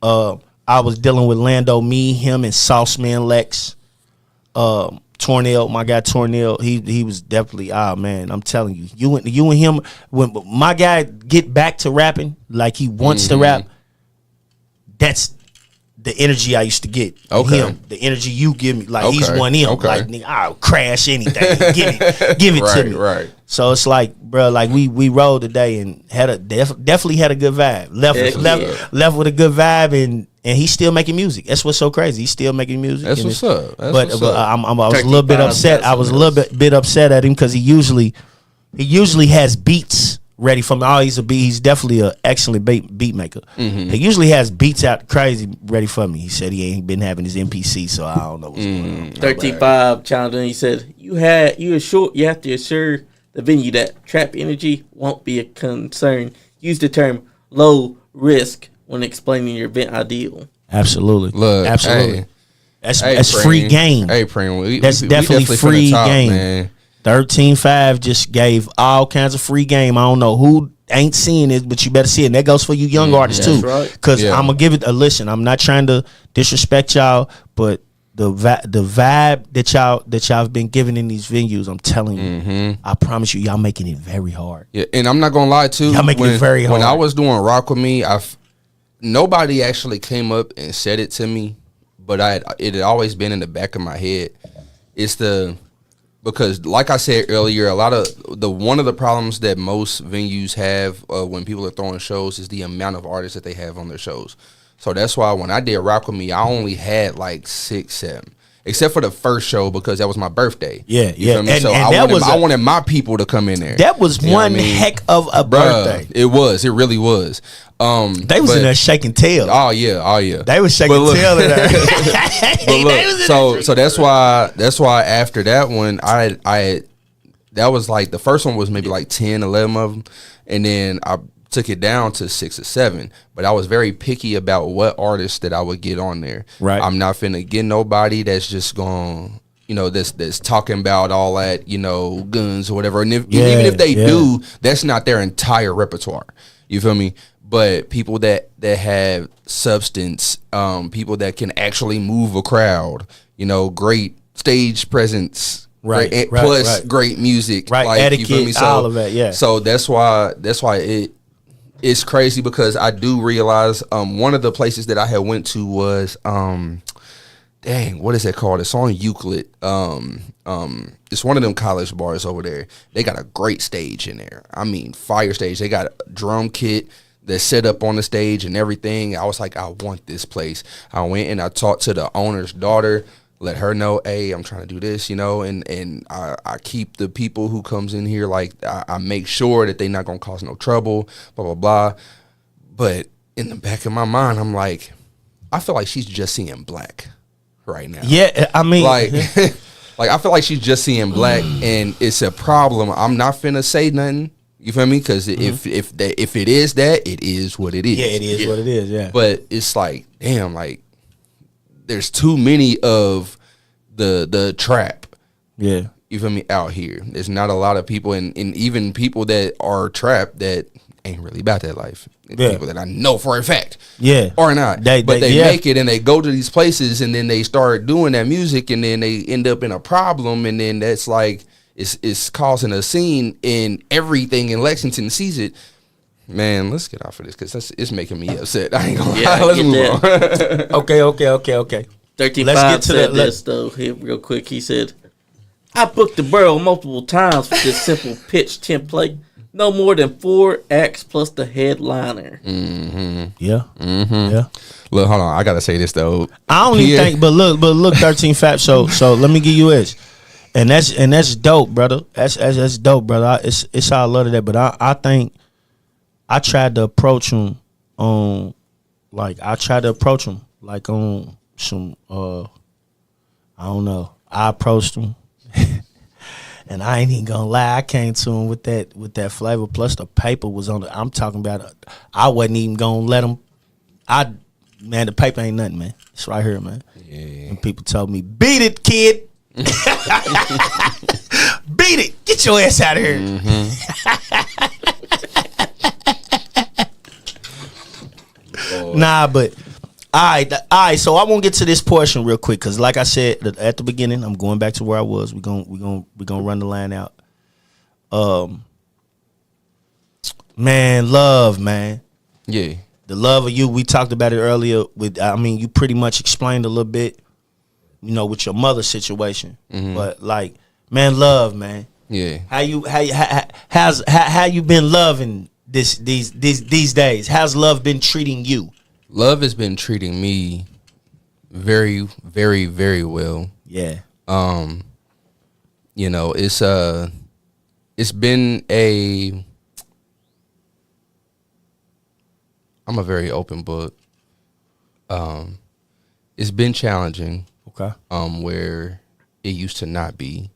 boom. I was dealing with Lando, me, him, and Sauceman Lex. Tornell, my guy Tornell, he was definitely, man, I'm telling you, you and him, when my guy get back to rapping like he wants to rap, that's the energy I used to get. Okay. Him, the energy you give me, like he's Okay. one of him. Okay. Like nigga, I'll crash anything. give it to me. Right. So it's like, bro, like we rode today and had definitely had a good vibe. Left with a good vibe, and he's still making music. That's what's so crazy. He's still making music. That's and what's up. That's but what's but up. I was a little bit 35 upset. I was a little bit upset at him because he usually has beats ready for me. Oh, he's definitely an excellent beat maker. Mm-hmm. He usually has beats out crazy ready for me. He said he ain't been having his MPC, so I don't know what's going on. 35 challenge, and he said, you have to assure the venue that trap energy won't be a concern. Use the term low risk when explaining your event ideal. Absolutely. Look, Absolutely. hey. That's Preem. free game. Hey, Preem, That's we definitely finna free talk, game. man. 13.5 just gave all kinds of free game. I don't know who ain't seeing it, but you better see it. And that goes for you young artists too. That's right. Because Yeah. I'm gonna give it a listen. I'm not trying to disrespect y'all, but the vibe that y'all been giving in these venues, I'm telling you, I promise you, y'all making it very hard. Yeah, and I'm not gonna lie too. Y'all making it very When I hard. was doing Rock With Me, nobody actually came up and said it to me, but it had always been in the back of my head. Because like I said earlier, a lot of one of the problems that most venues have when people are throwing shows is the amount of artists that they have on their shows. So that's why when I did Rock With Me, I only had like 6, 7. Except for the first show because that was my birthday. Yeah, You feel me? and So I wanted my people to come in there. That was You know what one I mean? heck of a Bruh, birthday. It really was. They was in there shaking tail. Oh yeah. They was shaking But look- tail in there. But look, so that's why after that one, I that was like the first one was maybe like 10, 11 of them, and then I took it down to 6 or 7. But I was very picky about what artists that I would get on there. Right. I'm not finna get nobody that's just going, that's talking about all that, guns or whatever. And even if they do, that's not their entire repertoire. You feel me? But people that have substance, people that can actually move a crowd, great stage presence, Right, plus great music, Right, like, etiquette, you feel me? So, all of that, yeah. So that's why it's crazy because I do realize one of the places that I had went to was what is that called? It's on Euclid. It's one of them college bars over there. They got a great stage in there. I mean, fire stage. They got a drum kit that's set up on the stage and everything. I was like, I want this place. I went and I talked to the owner's daughter, let her know, hey, I'm trying to do this, and I keep the people who comes in here, like, I make sure that they not going to cause no trouble, blah, blah, blah. But in the back of my mind, I'm like, I feel like she's just seeing black right now. Yeah, I mean, Like, I feel like she's just seeing black, and it's a problem. I'm not finna say nothing. You feel me? Because if it is that, it is what it is. yeah, it is what it is. Yeah, But it's like, damn, like, there's too many of the trap. yeah, You feel me? Out here, there's not a lot of people, and even people that are trapped that ain't really about that life. Yeah. People that I know for a fact, Yeah. or not, They make it and they go to these places and then they start doing that music and then they end up in a problem and then that's like it's causing a scene and everything in Lexington sees it. Man, let's get off of this because it's making me upset. I ain't gonna lie. Let's move on. Okay. 13 Let's get to said the- this though here real quick. He said, "I booked the borough multiple times for this simple pitch template. No more than 4 acts plus the headliner." Yeah. Yeah. Look, hold on. I gotta say this though. I don't even think, but look, 13 Fat. So let me give you this, and that's dope, brother. That's dope, brother. It's how I love that. But I think I tried to approach him on, like on some, I don't know. I approached him, and I ain't even gonna lie. I came to him with that flavor. Plus the paper was on it. I'm talking about. I wasn't even gonna let him. Man, the paper ain't nothing, man. It's right here, man. Yeah. And people told me, "Beat it, kid. Beat it. Get your ass out of here." Nah, but all right. So I won't get to this portion real quick because, like I said at the beginning, I'm going back to where I was. We're gonna run the line out. Man, love, man. Yeah. The love of you. We talked about it earlier. You pretty much explained a little bit, with your mother situation. But like, man, love, man. Yeah. How you been loving these days? How's love been treating you? Love has been treating me very, very, very well. Yeah. It's been I'm a very open book. It's been challenging. Okay. Where it used to not be.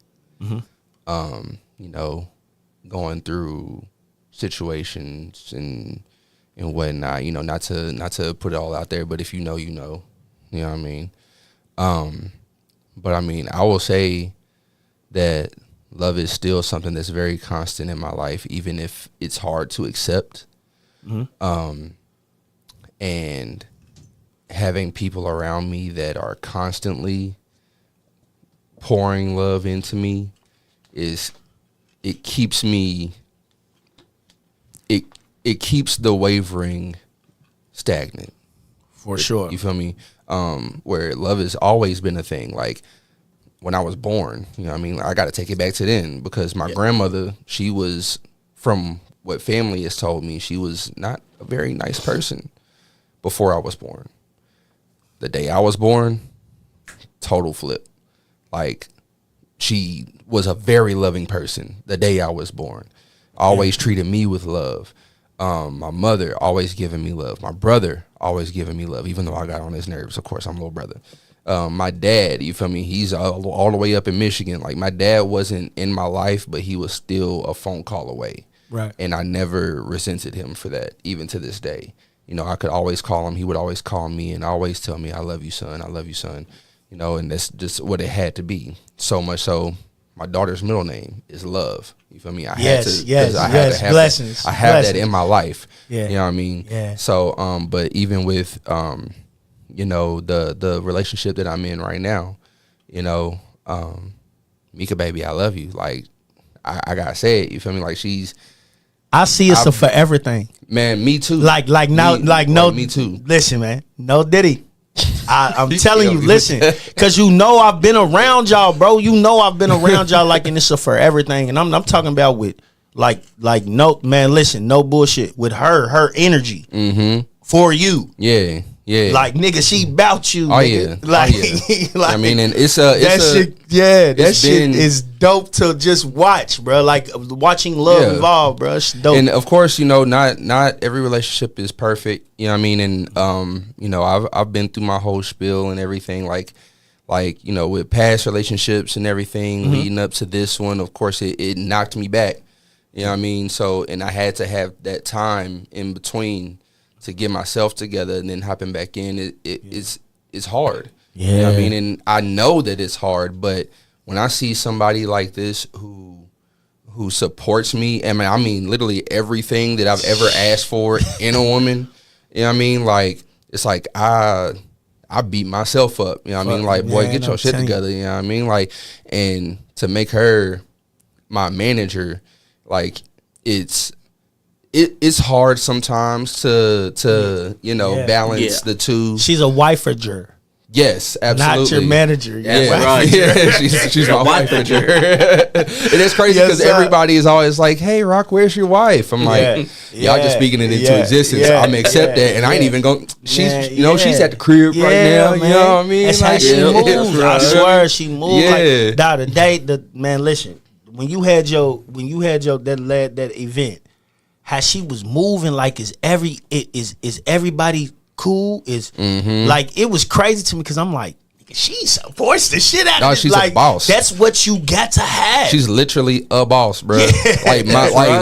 Going through situations and whatnot, not to put it all out there, but if you know what I mean? But I mean, I will say that love is still something that's very constant in my life, even if it's hard to accept. And having people around me that are constantly pouring love into me it keeps the wavering stagnant. For sure. You feel me? Where love has always been a thing. Like when I was born, I got to take it back to then because my grandmother, she was, from what family has told me, she was not a very nice person before I was born. The day I was born, total flip. Like, she was a very loving person the day I was born. Always treated me with love. My mother always giving me love. My brother always giving me love, even though I got on his nerves. Of course, I'm a little brother. My dad, you feel me? He's all the way up in Michigan. Like, my dad wasn't in my life, but he was still a phone call away. Right. And I never resented him for that, even to this day. I could always call him. He would always call me and always tell me, "I love you, son. I love you, son." And that's just what it had to be. So much so, my daughter's middle name is Love. You feel me? I had to have blessings. That. I have that in my life. Yeah. You know what I mean? Yeah. So, but even with, the relationship that I'm in right now, Mika, baby, I love you. Like, I gotta say it. You feel me? Like, I see it's a for everything. Man, me too. Me too. Listen, man, no Diddy. I'm telling you, listen, because I've been around y'all, bro. I've been around y'all, like, and it's a for everything. And I'm talking about with no, man, listen, no bullshit with her energy for you. Yeah. Yeah. Like, nigga, she bout you. Oh, nigga. yeah. Like, I mean, and that shit is dope to just watch, bro. Like, watching love evolve, bro. It's dope. And of course, not every relationship is perfect. You know what I mean? And I've been through my whole spiel and everything. Like with past relationships and everything leading up to this one. Of course, it knocked me back. You know what I mean? So, and I had to have that time in between to get myself together, and then hopping back in, it's hard. Yeah. You know what I mean? And I know that it's hard, but when I see somebody like this who who supports me. And I mean, literally everything that I've ever asked for in a woman. You know what I mean? Like, it's like I beat myself up. You know what I mean? Like, boy, get your shit together. You know what I mean? Like, and to make her my manager, like, it's hard sometimes to you know, balance the two. She's a wiferager. Yes, absolutely. Not your manager. Yeah, right. Yeah, she's my wife. And it's crazy because everybody is always like, "Hey, Roc, where's your wife?" I'm like, "Y'all just speaking it into existence." I'm gonna accept that, and I ain't even going. She's, you know, she's at the crib right now. Man. You know what I mean? That's like, how she moves. I swear, she moves. Yeah. Like the day, man. Listen, when you had your that event, how she was moving, like is everybody cool? Is like, it was crazy to me because I'm like, she supports the shit out of it. She's like, a boss. That's what you got to have. She's literally a boss, bro. Yeah,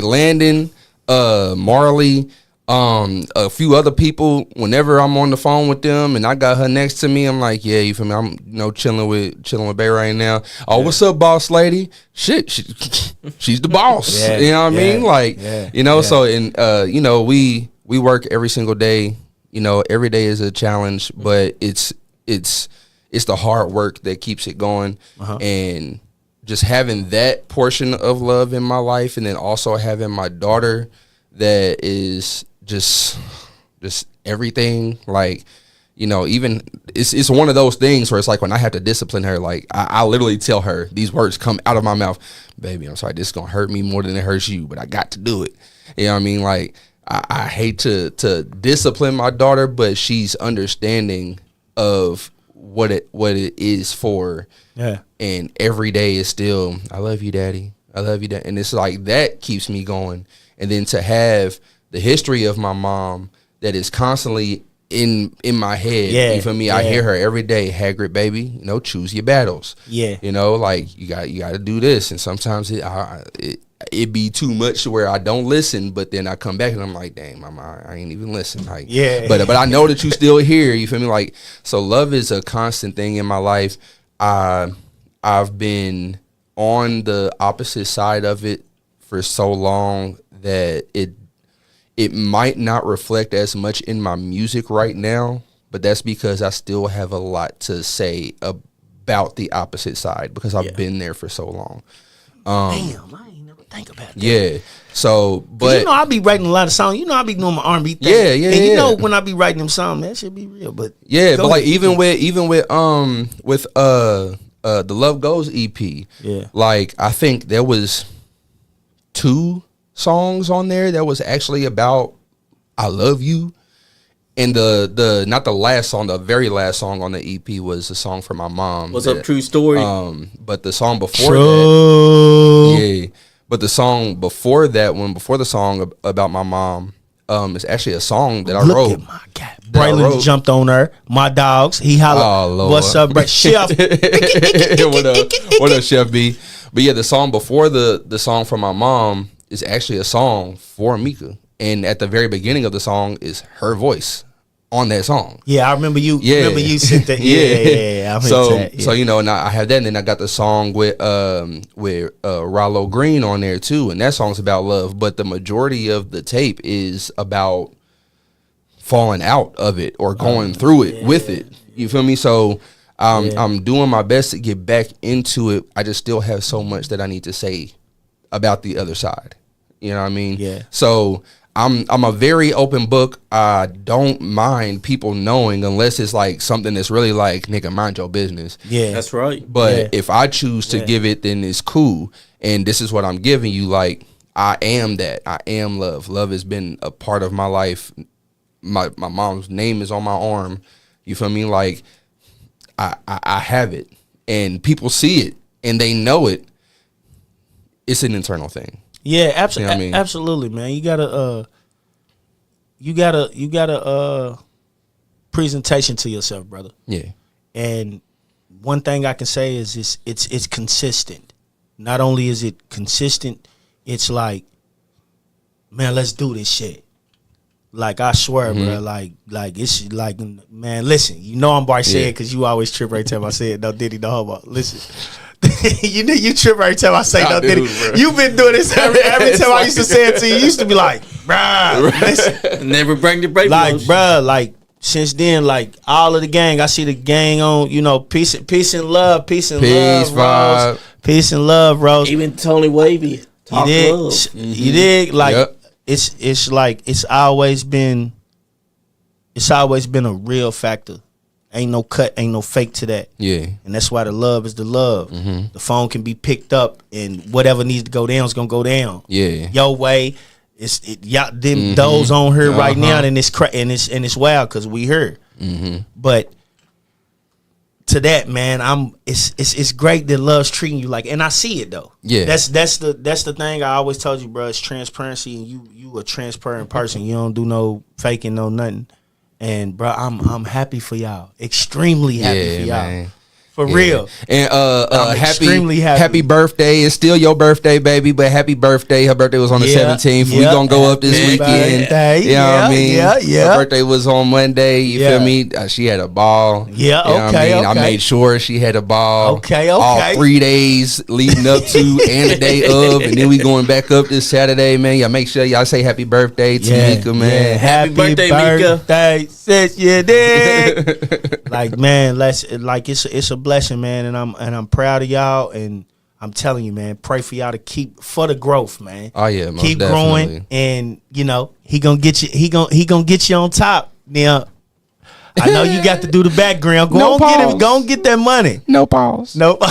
Landon, Marley, a few other people. Whenever I'm on the phone with them and I got her next to me, I'm like, yeah, you feel me? I'm, you know, chilling with Bay right now. Oh, what's up, boss lady? Shit, she's the boss. Yeah, you know what I mean? Like, you know. So, and you know, we work every single day. You know, every day is a challenge, but it's the hard work that keeps it going, and just having that portion of love in my life, and then also having my daughter that is just everything. Like, you know, even it's one of those things where it's like when I have to discipline her, like I literally tell her, these words come out of my mouth, baby, I'm sorry, this is gonna hurt me more than it hurts you, but I got to do it. You know what I mean? Like, I hate to discipline my daughter, but she's understanding of what it is for. Yeah. And every day is still, I love you, daddy. I love you, daddy. And it's like, that keeps me going. And then to have the history of my mom that is constantly in my head, you feel me? I hear her every day, Hagrid, baby, you know, choose your battles. Yeah. You know, like, you got to do this. And sometimes it be too much to where I don't listen, but then I come back and I'm like, dang, mama, I ain't even listen. Like, but I know that you still here. You feel me? Like, so love is a constant thing in my life. I've been on the opposite side of it for so long that it might not reflect as much in my music right now, but that's because I still have a lot to say about the opposite side because I've been there for so long. Damn, I ain't never think about that. Yeah. So, but you know, I be writing a lot of songs. You know, I be doing my R&B thing. Yeah. And you know, when I be writing them songs, that should be real. But yeah, but like even with the Love Goes EP, like I think there was 2 songs on there that was actually about I love you. And the not the last song, the very last song on the EP was a song for my mom. What's up, True Story? But the song before that, but the song before that one, before the song about my mom, is actually a song that I wrote. At my God. Braylon jumped on her. My dogs. He hollered. Oh, Lord. What's up, Chef? What up, Chef B? But yeah, the song before the song for my mom is actually a song for Mika. And at the very beginning of the song is her voice on that song. Yeah, I remember you. Yeah. Remember you said that. Yeah. So you know, and I have that, and then I got the song with Rollo Green on there too, and that song's about love. But the majority of the tape is about falling out of it or going through it with it. You feel me? So I'm doing my best to get back into it. I just still have so much that I need to say about the other side. You know what I mean? Yeah. So I'm a very open book. I don't mind people knowing unless it's like something that's really like, nigga, mind your business. Yeah, that's right. But if I choose to give it, then it's cool. And this is what I'm giving you. Like, I am that. I am love. Love has been a part of my life. My mom's name is on my arm. You feel me? Like, I have it, and people see it and they know it. It's an internal thing. Yeah, absolutely. You know what I mean? Absolutely, man. You got a presentation to yourself, brother. Yeah. And one thing I can say is it's consistent. Not only is it consistent, it's like, man, let's do this shit. Like, I swear, bro, like it's like, man, listen, you know I'm Barry saying because you always trip every time I say it. No Diddy, no homo. Listen. you trip every time I say I no do, Diddy. bro. You've been doing this every time I used to say it to you. You used to be like, bruh, listen. Never bring the break. Like, bruh, like since then, like all of the gang, I see the gang on, peace and love, peace and love, vibe. Rose. Peace and love, Rose. Even Tony Wavy. Talk love. You dig? Like Yep. it's like it's always been a real factor. Ain't no cut, ain't no fake to that. Yeah. And that's why the love is the love. Mm-hmm. The phone can be picked up and whatever needs to go down is gonna go down. Yeah. Your way. Those on her right now, and it's it's wild because we heard. Mm-hmm. But to that, man, it's great that love's treating you like, and I see it though. Yeah, that's the thing I always told you, bro. It's transparency, and you a transparent person. You don't do no faking, no nothing. And bro, I'm happy for y'all, extremely happy for y'all. Man. For real. And I'm extremely happy. Happy birthday. It's still your birthday, baby, but happy birthday. Her birthday was on the 17th. We gonna go up this weekend. You know what I mean? Yeah. Her birthday was on Monday. You feel me? She had a ball. Yeah, you know okay, what I mean? I made sure she had a ball. Okay. All 3 days leading up to and the day of, and then we going back up this Saturday, man. Y'all make sure y'all say happy birthday to Mika, man. Yeah. Happy birthday, Mika. Since you did. Like, man, it's a blessing, man, and I'm proud of y'all, and I'm telling you, man, pray for y'all to keep for the growth, man. Oh yeah, most keep definitely. growing, and he gonna get you. He gonna get you on top. Now, I know you got to do the background. Go on get that money. No pause. Nope.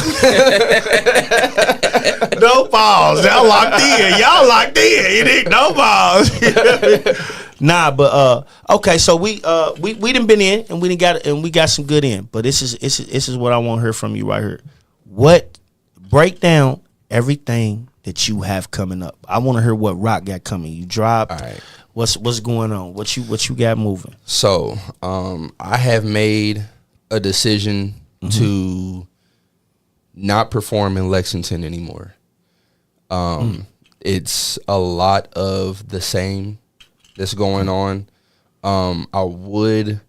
No pause. Y'all locked in. You need no pause. Nah, but okay. So we done been in, and we got some good in. But this is what I want to hear from you right here. What break down everything that you have coming up. I want to hear what Roc got coming. You dropped. All right. What's going on? What you got moving? So, I have made a decision to not perform in Lexington anymore. It's a lot of the same that's going on. I would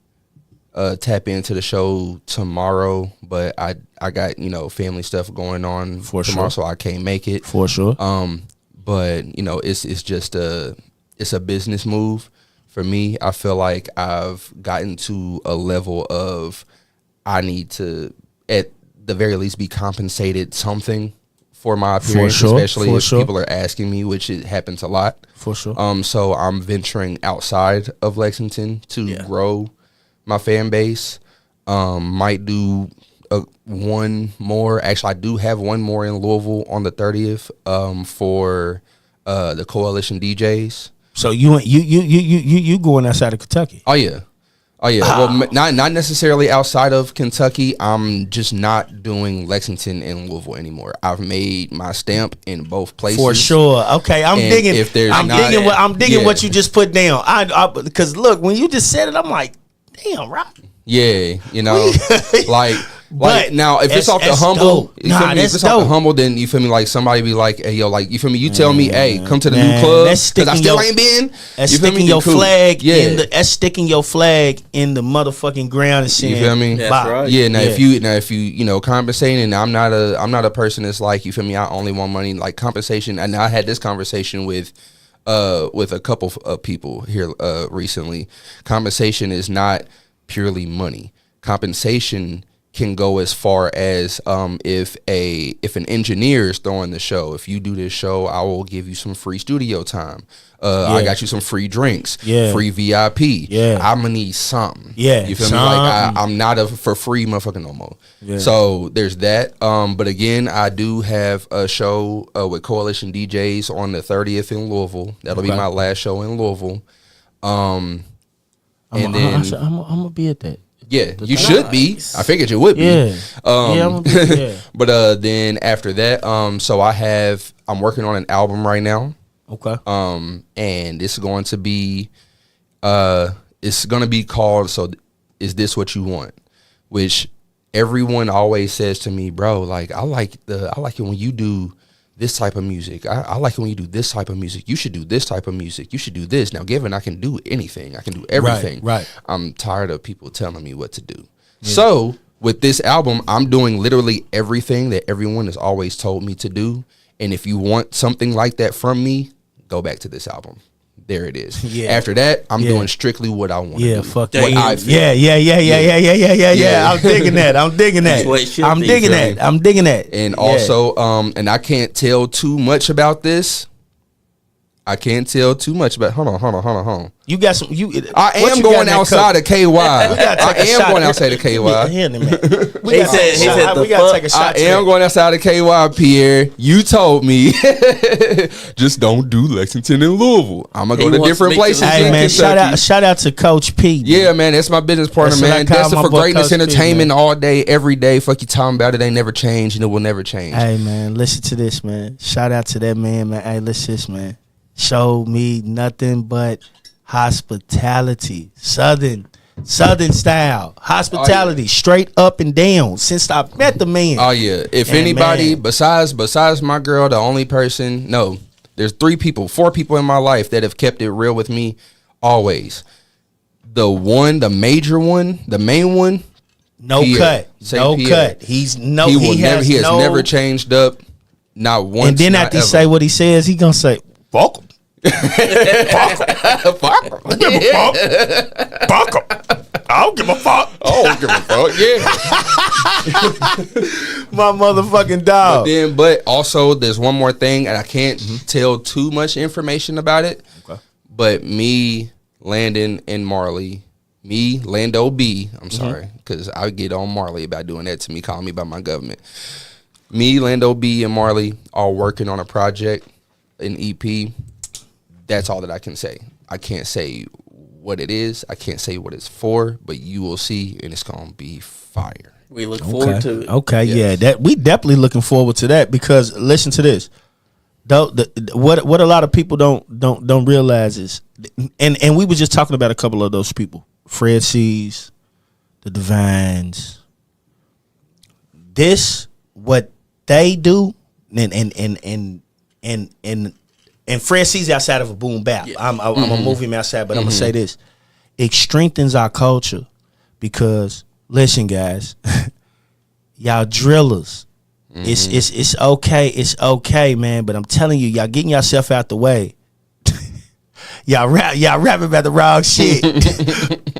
tap into the show tomorrow, but I got family stuff going on For tomorrow, sure. so I can't make it. For sure. But it's just a business move for me. I feel like I've gotten to a level of I need to at the very least be compensated something for my appearance, especially if people are asking me, which it happens a lot. For sure. So I'm venturing outside of Lexington to grow my fan base. Might do one more. Actually, I do have one more in Louisville on the 30th for the Coalition DJs. So you going outside of Kentucky? Oh yeah. Well, not necessarily outside of Kentucky. I'm just not doing Lexington and Louisville anymore. I've made my stamp in both places. For sure. Okay, I'm And digging. if there's I'm not- digging yeah. what you just put down. Because look, when you just said it, I'm like, damn, Roc. Yeah, like But now if it's off the that's humble, dope. you feel me? If that's it's off the dope. humble, then you feel me? Like somebody be like, hey yo, like you feel me? You tell me, hey, come to the new club that's because I sticking still your- ain't been. That's You feel me? sticking your Cool. flag Yeah. that's sticking your flag in the motherfucking ground and saying, You feel me? That's bye. right. Yeah, now if you compensating, I'm not a person that's like, you feel me, I only want money, like compensation. And I had this conversation with a couple of people here recently. Compensation is not purely money. Compensation can go as far as if an engineer is throwing the show. If you do this show, I will give you some free studio time. I got you some free drinks, free VIP. Yeah. I'm gonna need something. Yeah, You feel me? Like I'm not a for free motherfucker no more. Yeah. So there's that. But again, I do have a show with Coalition DJs on the 30th in Louisville. That'll be my last show in Louisville. I'm gonna be at that. Yeah, you should be. I figured you would be. Yeah. I'm gonna be, yeah. But then after that, so I'm working on an album right now. Okay. And it's going to be called So Is This What You Want? Which everyone always says to me, bro, like I like it when you do this type of music. I like it when you do this type of music. You should do this type of music. You should do this. Now, given I can do anything, I can do everything. Right. I'm tired of people telling me what to do. Yeah. So with this album, I'm doing literally everything that everyone has always told me to do. And if you want something like that from me, go back to this album. There it is. Yeah. After that, I'm doing strictly what I want to do. Yeah, fuck what yeah. I feel. Yeah. I'm digging that. I'm digging that. And also, and I can't tell too much about this. Hold on. You got some. I am going outside of KY. I am going outside of KY. We gotta take a shot. I am going outside of KY, Pierre. You told me just don't do Lexington and Louisville. I'm gonna go to different places. Hey man, shout out to Coach P. Yeah, man, that's my business partner, man. Destined for Greatness Entertainment all day, every day. Fuck you talking about it. Ain't never changed and it will never change. Hey man, listen to this, man. Shout out to that man, man. Hey, listen to this, man. Show me nothing but hospitality, southern style hospitality, straight up and down. Since I met the man. Oh yeah. If anybody besides my girl, the only person. No, there's 4 people in my life that have kept it real with me always. The major one, the main one. No cut. He has never changed up. Not once. And then after he say what he says, he gonna say, "Fuck him." Fuck him. I don't give a fuck. Yeah. My motherfucking dog. But also, there's one more thing, and I can't tell too much information about it. Okay. But me, Landon, and Marley, Lando B. I'm sorry, because I get on Marley about doing that to me, calling me by my government. Me, Lando B, and Marley are working on a project, an EP. That's all that I can say. I can't say what it is. I can't say what it's for, but you will see, and it's gonna be fire. We look forward to it. Okay, yes. That we definitely looking forward to that, because listen to this. What a lot of people don't realize is, and we were just talking about a couple of those people, Fred C's, the Divines. This what they do, and Fred C's outside of a boom bap. Yeah. I'm gonna move him outside, but I'm gonna say this: it strengthens our culture, because listen, guys, y'all drillers. It's okay, man. But I'm telling you, y'all getting yourself out the way. y'all rapping about the wrong shit.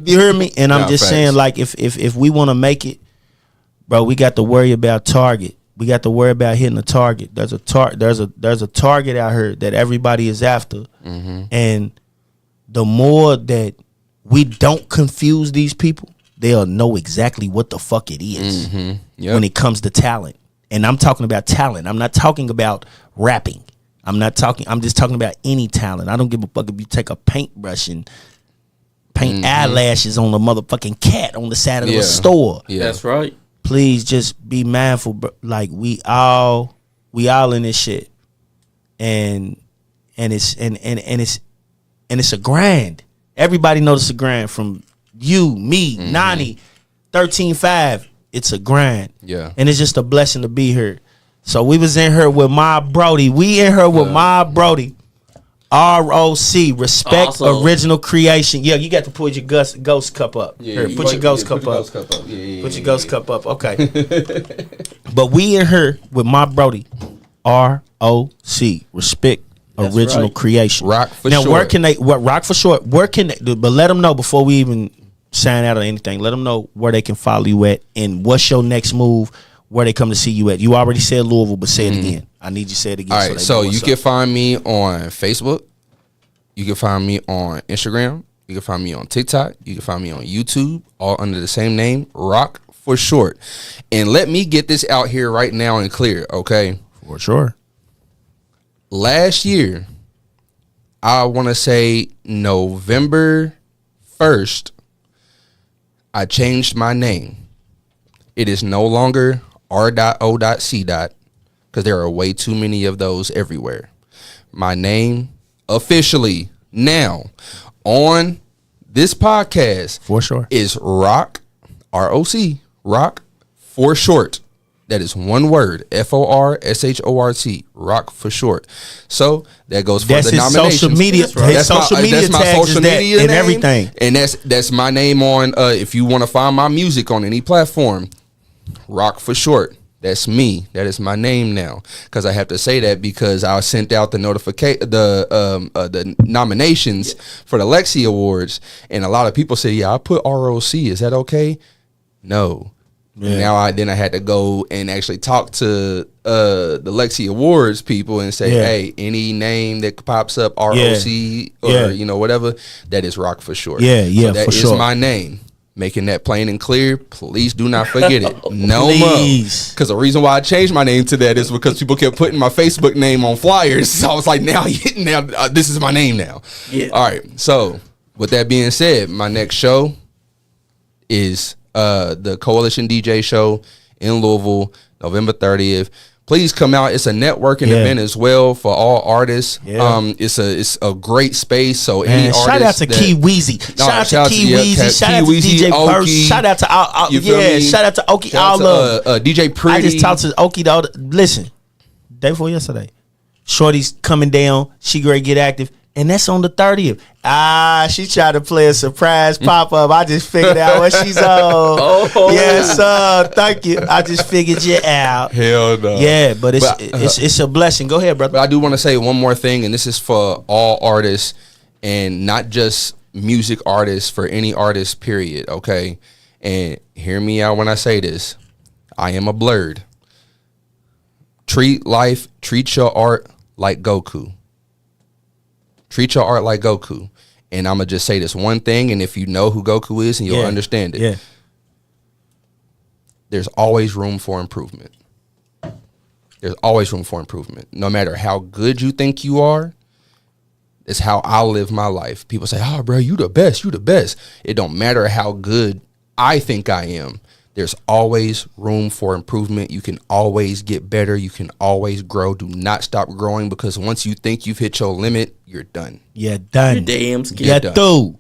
You hear me? And I'm just saying, like, if we want to make it, bro, we got to worry about target. We got to worry about hitting a target. There's a target out here that everybody is after, and the more that we don't confuse these people, they'll know exactly what the fuck it is when it comes to talent. And I'm talking about talent. I'm not talking about rapping. I'm just talking about any talent. I don't give a fuck if you take a paintbrush and paint eyelashes on a motherfucking cat on the side of the store. Yeah, that's right. Please just be mindful, bro. Like we all in this shit, and it's a grind. Everybody knows it's a grind. From you, me, Nani, 13-5. It's a grind. Yeah, and it's just a blessing to be here. So we was in here with my Brody. My Brody. ROC, respect awesome. Original creation. Yeah, you got to put your ghost cup up. Yeah, here, put your ghost cup up. Put your ghost cup up. Okay. But we in here with my Brody. ROC, respect that's original creation. Rock for now, short. Where can they? What Rock for short? Where can they? But let them know before we even sign out or anything. Let them know where they can follow you at, and what's your next move. Where they come to see you at. You already said Louisville, but say it again. I need you to say it again. All right, so you can find me on Facebook. You can find me on Instagram. You can find me on TikTok. You can find me on YouTube, all under the same name, Roc For Short. And let me get this out here right now and clear, okay? For sure. Last year, I want to say November 1st, I changed my name. It is no longer R.O.C. because there are way too many of those everywhere. My name officially now on this podcast for sure is Roc, R-O-C, Roc For Short. That is one word, F-O-R-S-H-O-R-T, Roc For Short. So that goes for that's the nominations. Social media, that's my social media and everything. And that's my name on. If you want to find my music on any platform, Roc for short. That's me. That is my name now. Because I have to say that because I sent out the the nominations for the Lexi Awards, and a lot of people say, "Yeah, I put ROC. Is that okay?" No. Yeah. Now I had to go and actually talk to the Lexi Awards people and say, hey, any name that pops up ROC or whatever, that is Roc for short. Yeah, so that is my name. Making that plain and clear. Please do not forget it. No more. Because the reason why I changed my name to that is because people kept putting my Facebook name on flyers. So I was like, now this is my name now. Yeah. All right. So with that being said, my next show is the Coalition DJ show in Louisville, November 30th. Please come out. It's a networking event as well for all artists. Yeah. It's a great space. So any artist. Shout out to Key Weezy. Shout out to Key Weezy. Shout out to DJ Purse. Shout out to shout out to Oki. All love. DJ Pretty. I just talked to Oki. Listen, day before yesterday, Shorty's coming down. She great get active. And that's on the 30th. She tried to play a surprise pop-up. I just figured out what she's on. Yes, thank you. I just figured you out. Hell no. Yeah, but it's a blessing. Go ahead, brother. But I do want to say one more thing, and this is for all artists and not just music artists, for any artist, period, okay? And hear me out when I say this. I am a blurred. Treat your art like Goku. Treat your art like Goku. And I'm going to just say this one thing, and if you know who Goku is, and you'll understand it. Yeah. There's always room for improvement. There's always room for improvement. No matter how good you think you are, it's how I live my life. People say, oh, bro, you the best. You the best. It don't matter how good I think I am. There's always room for improvement. You can always get better. You can always grow. Do not stop growing, because once you think you've hit your limit, you're done. You're done. You're damn scared. You're through.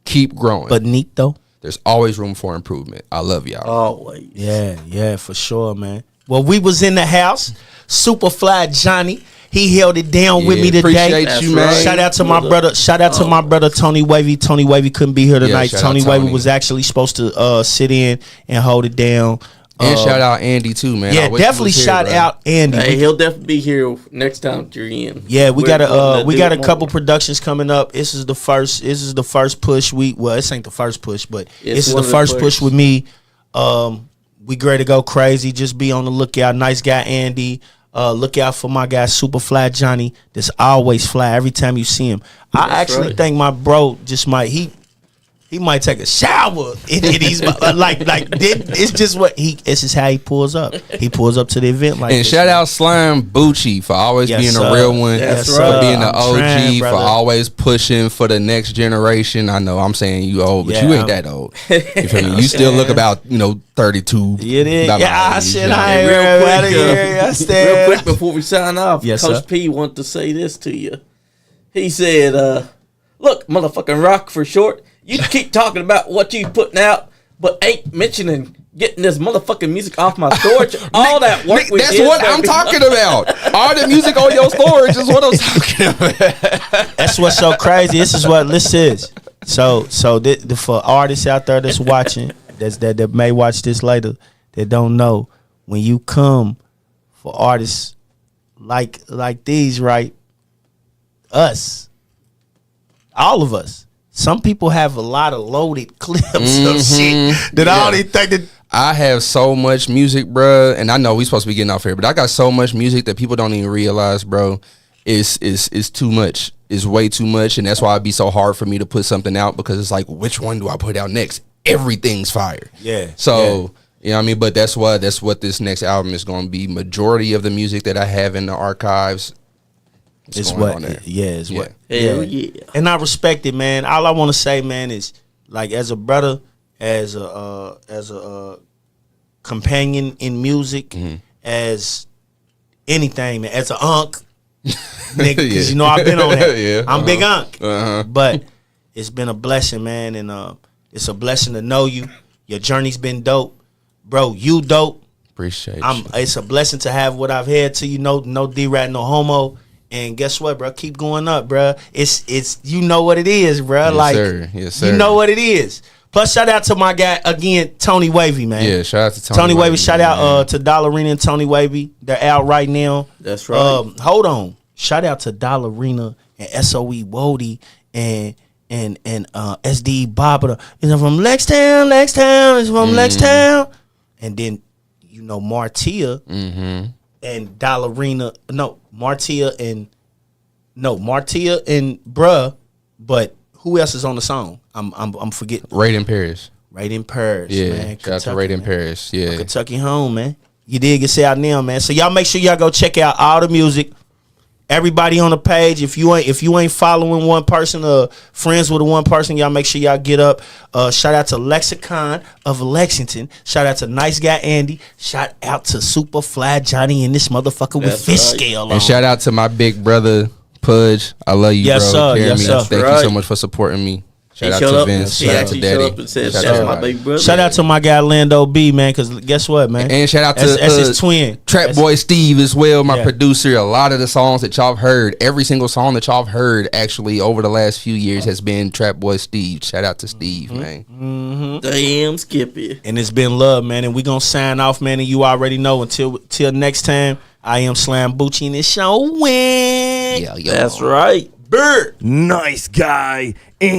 Keep growing. But neat though. There's always room for improvement. I love y'all. Always. Yeah, for sure, man. Well, we was in the house. Superfly Johnny. He held it down with me today. Appreciate you, man. Shout out to my brother. Shout out to my brother Tony Wavy. Tony Wavy couldn't be here tonight. Tony Wavy was actually supposed to sit in and hold it down. And shout out Andy too, man. Yeah, definitely shout out Andy. Hey, he'll definitely be here next time you're in. Yeah, we got a couple productions coming up. This is the first push. This ain't the first push, but this is the first push with me. We great to go crazy. Just be on the lookout. Nice guy Andy. Look out for my guy Superfly Johnny. That's always fly every time you see him. I actually think my bro just might he might take a shower. It's just it's just how he pulls up. He pulls up to the event like. And shout out Slyme Bucci for always being a real one, for being an OG, for always pushing for the next generation. I know I'm saying you old, but you ain't that old. You feel me? You still look about 32. It is. I said I ain't real quick before we sign off. Yes, Coach P want to say this to you. He said, "Look, motherfucking Roc for short. You keep talking about what you putting out, but ain't mentioning getting this motherfucking music off my storage. All that work we That's did, what I'm talking about. All the music on your storage is what I'm talking about. That's what's so crazy. This is what this is. So for artists out there that's watching, that may watch this later, that don't know, when you come for artists like these, right? Us, all of us. Some people have a lot of loaded clips of shit that I don't even think that. I have so much music, bro, and I know we supposed to be getting off here, but I got so much music that people don't even realize, bro. It's too much. It's way too much, and that's why it'd be so hard for me to put something out, because it's like, which one do I put out next? Everything's fire. Yeah. So you know what I mean? But that's what this next album is going to be. Majority of the music that I have in the archives. It's what, and I respect it, man. All I want to say, man, is like, as a brother, as a companion in music, as anything, man, as an unk, nigga, because I've been on that. I'm big unk, but it's been a blessing, man, and it's a blessing to know you. Your journey's been dope, bro. You dope. Appreciate you. It's a blessing to have what I've had to you. No D-Rat, no homo. And guess what, bro? Keep going up, bro. It's what it is, bro. Yes, sir. Yes, sir. You know what it is. Plus, shout out to my guy again, Tony Wavy, man. Yeah, shout out to Tony Wavy. Shout out to Dollarina and Tony Wavy. They're out right now. That's right. Hold on. Shout out to Dollarina and SOE Wody and SD Bobber. It's from Lextown. It's from Lextown. And then Martia and Dollarina. Martia and bruh. But who else is on the song? I'm forgetting. Raiden Paris. Raiden Paris. Yeah, man. shout out to Raiden Paris. Yeah, Kentucky home, man. You dig? It's out now, man. So y'all make sure y'all go check out all the music. Everybody on the page. If you ain't following one person or friends with one person, y'all make sure y'all get up. Shout out to Lexicon of Lexington. Shout out to Nice Guy Andy. Shout out to Super Fly Johnny and this motherfucker with fish scale on. And shout out to my big brother Pudge. I love you, yes, bro. Sir. Yes, sir. Thank you so much for supporting me. Shout out to Vince. Shout out to Daddy. Shout out to my guy Lando B, man. Because guess what, man? And shout out to that's his twin, Trap Boy Steve as well, my producer. A lot of the songs that y'all have heard, every single song that y'all have heard, actually over the last few years has been Trap Boy Steve. Shout out to Steve, man. Damn, Skippy. And it's been love, man. And we gonna sign off, man. And you already know. Till next time, I am Slyme Bucci, and it's your win. Yeah, that's right. Bird. Nice Guy and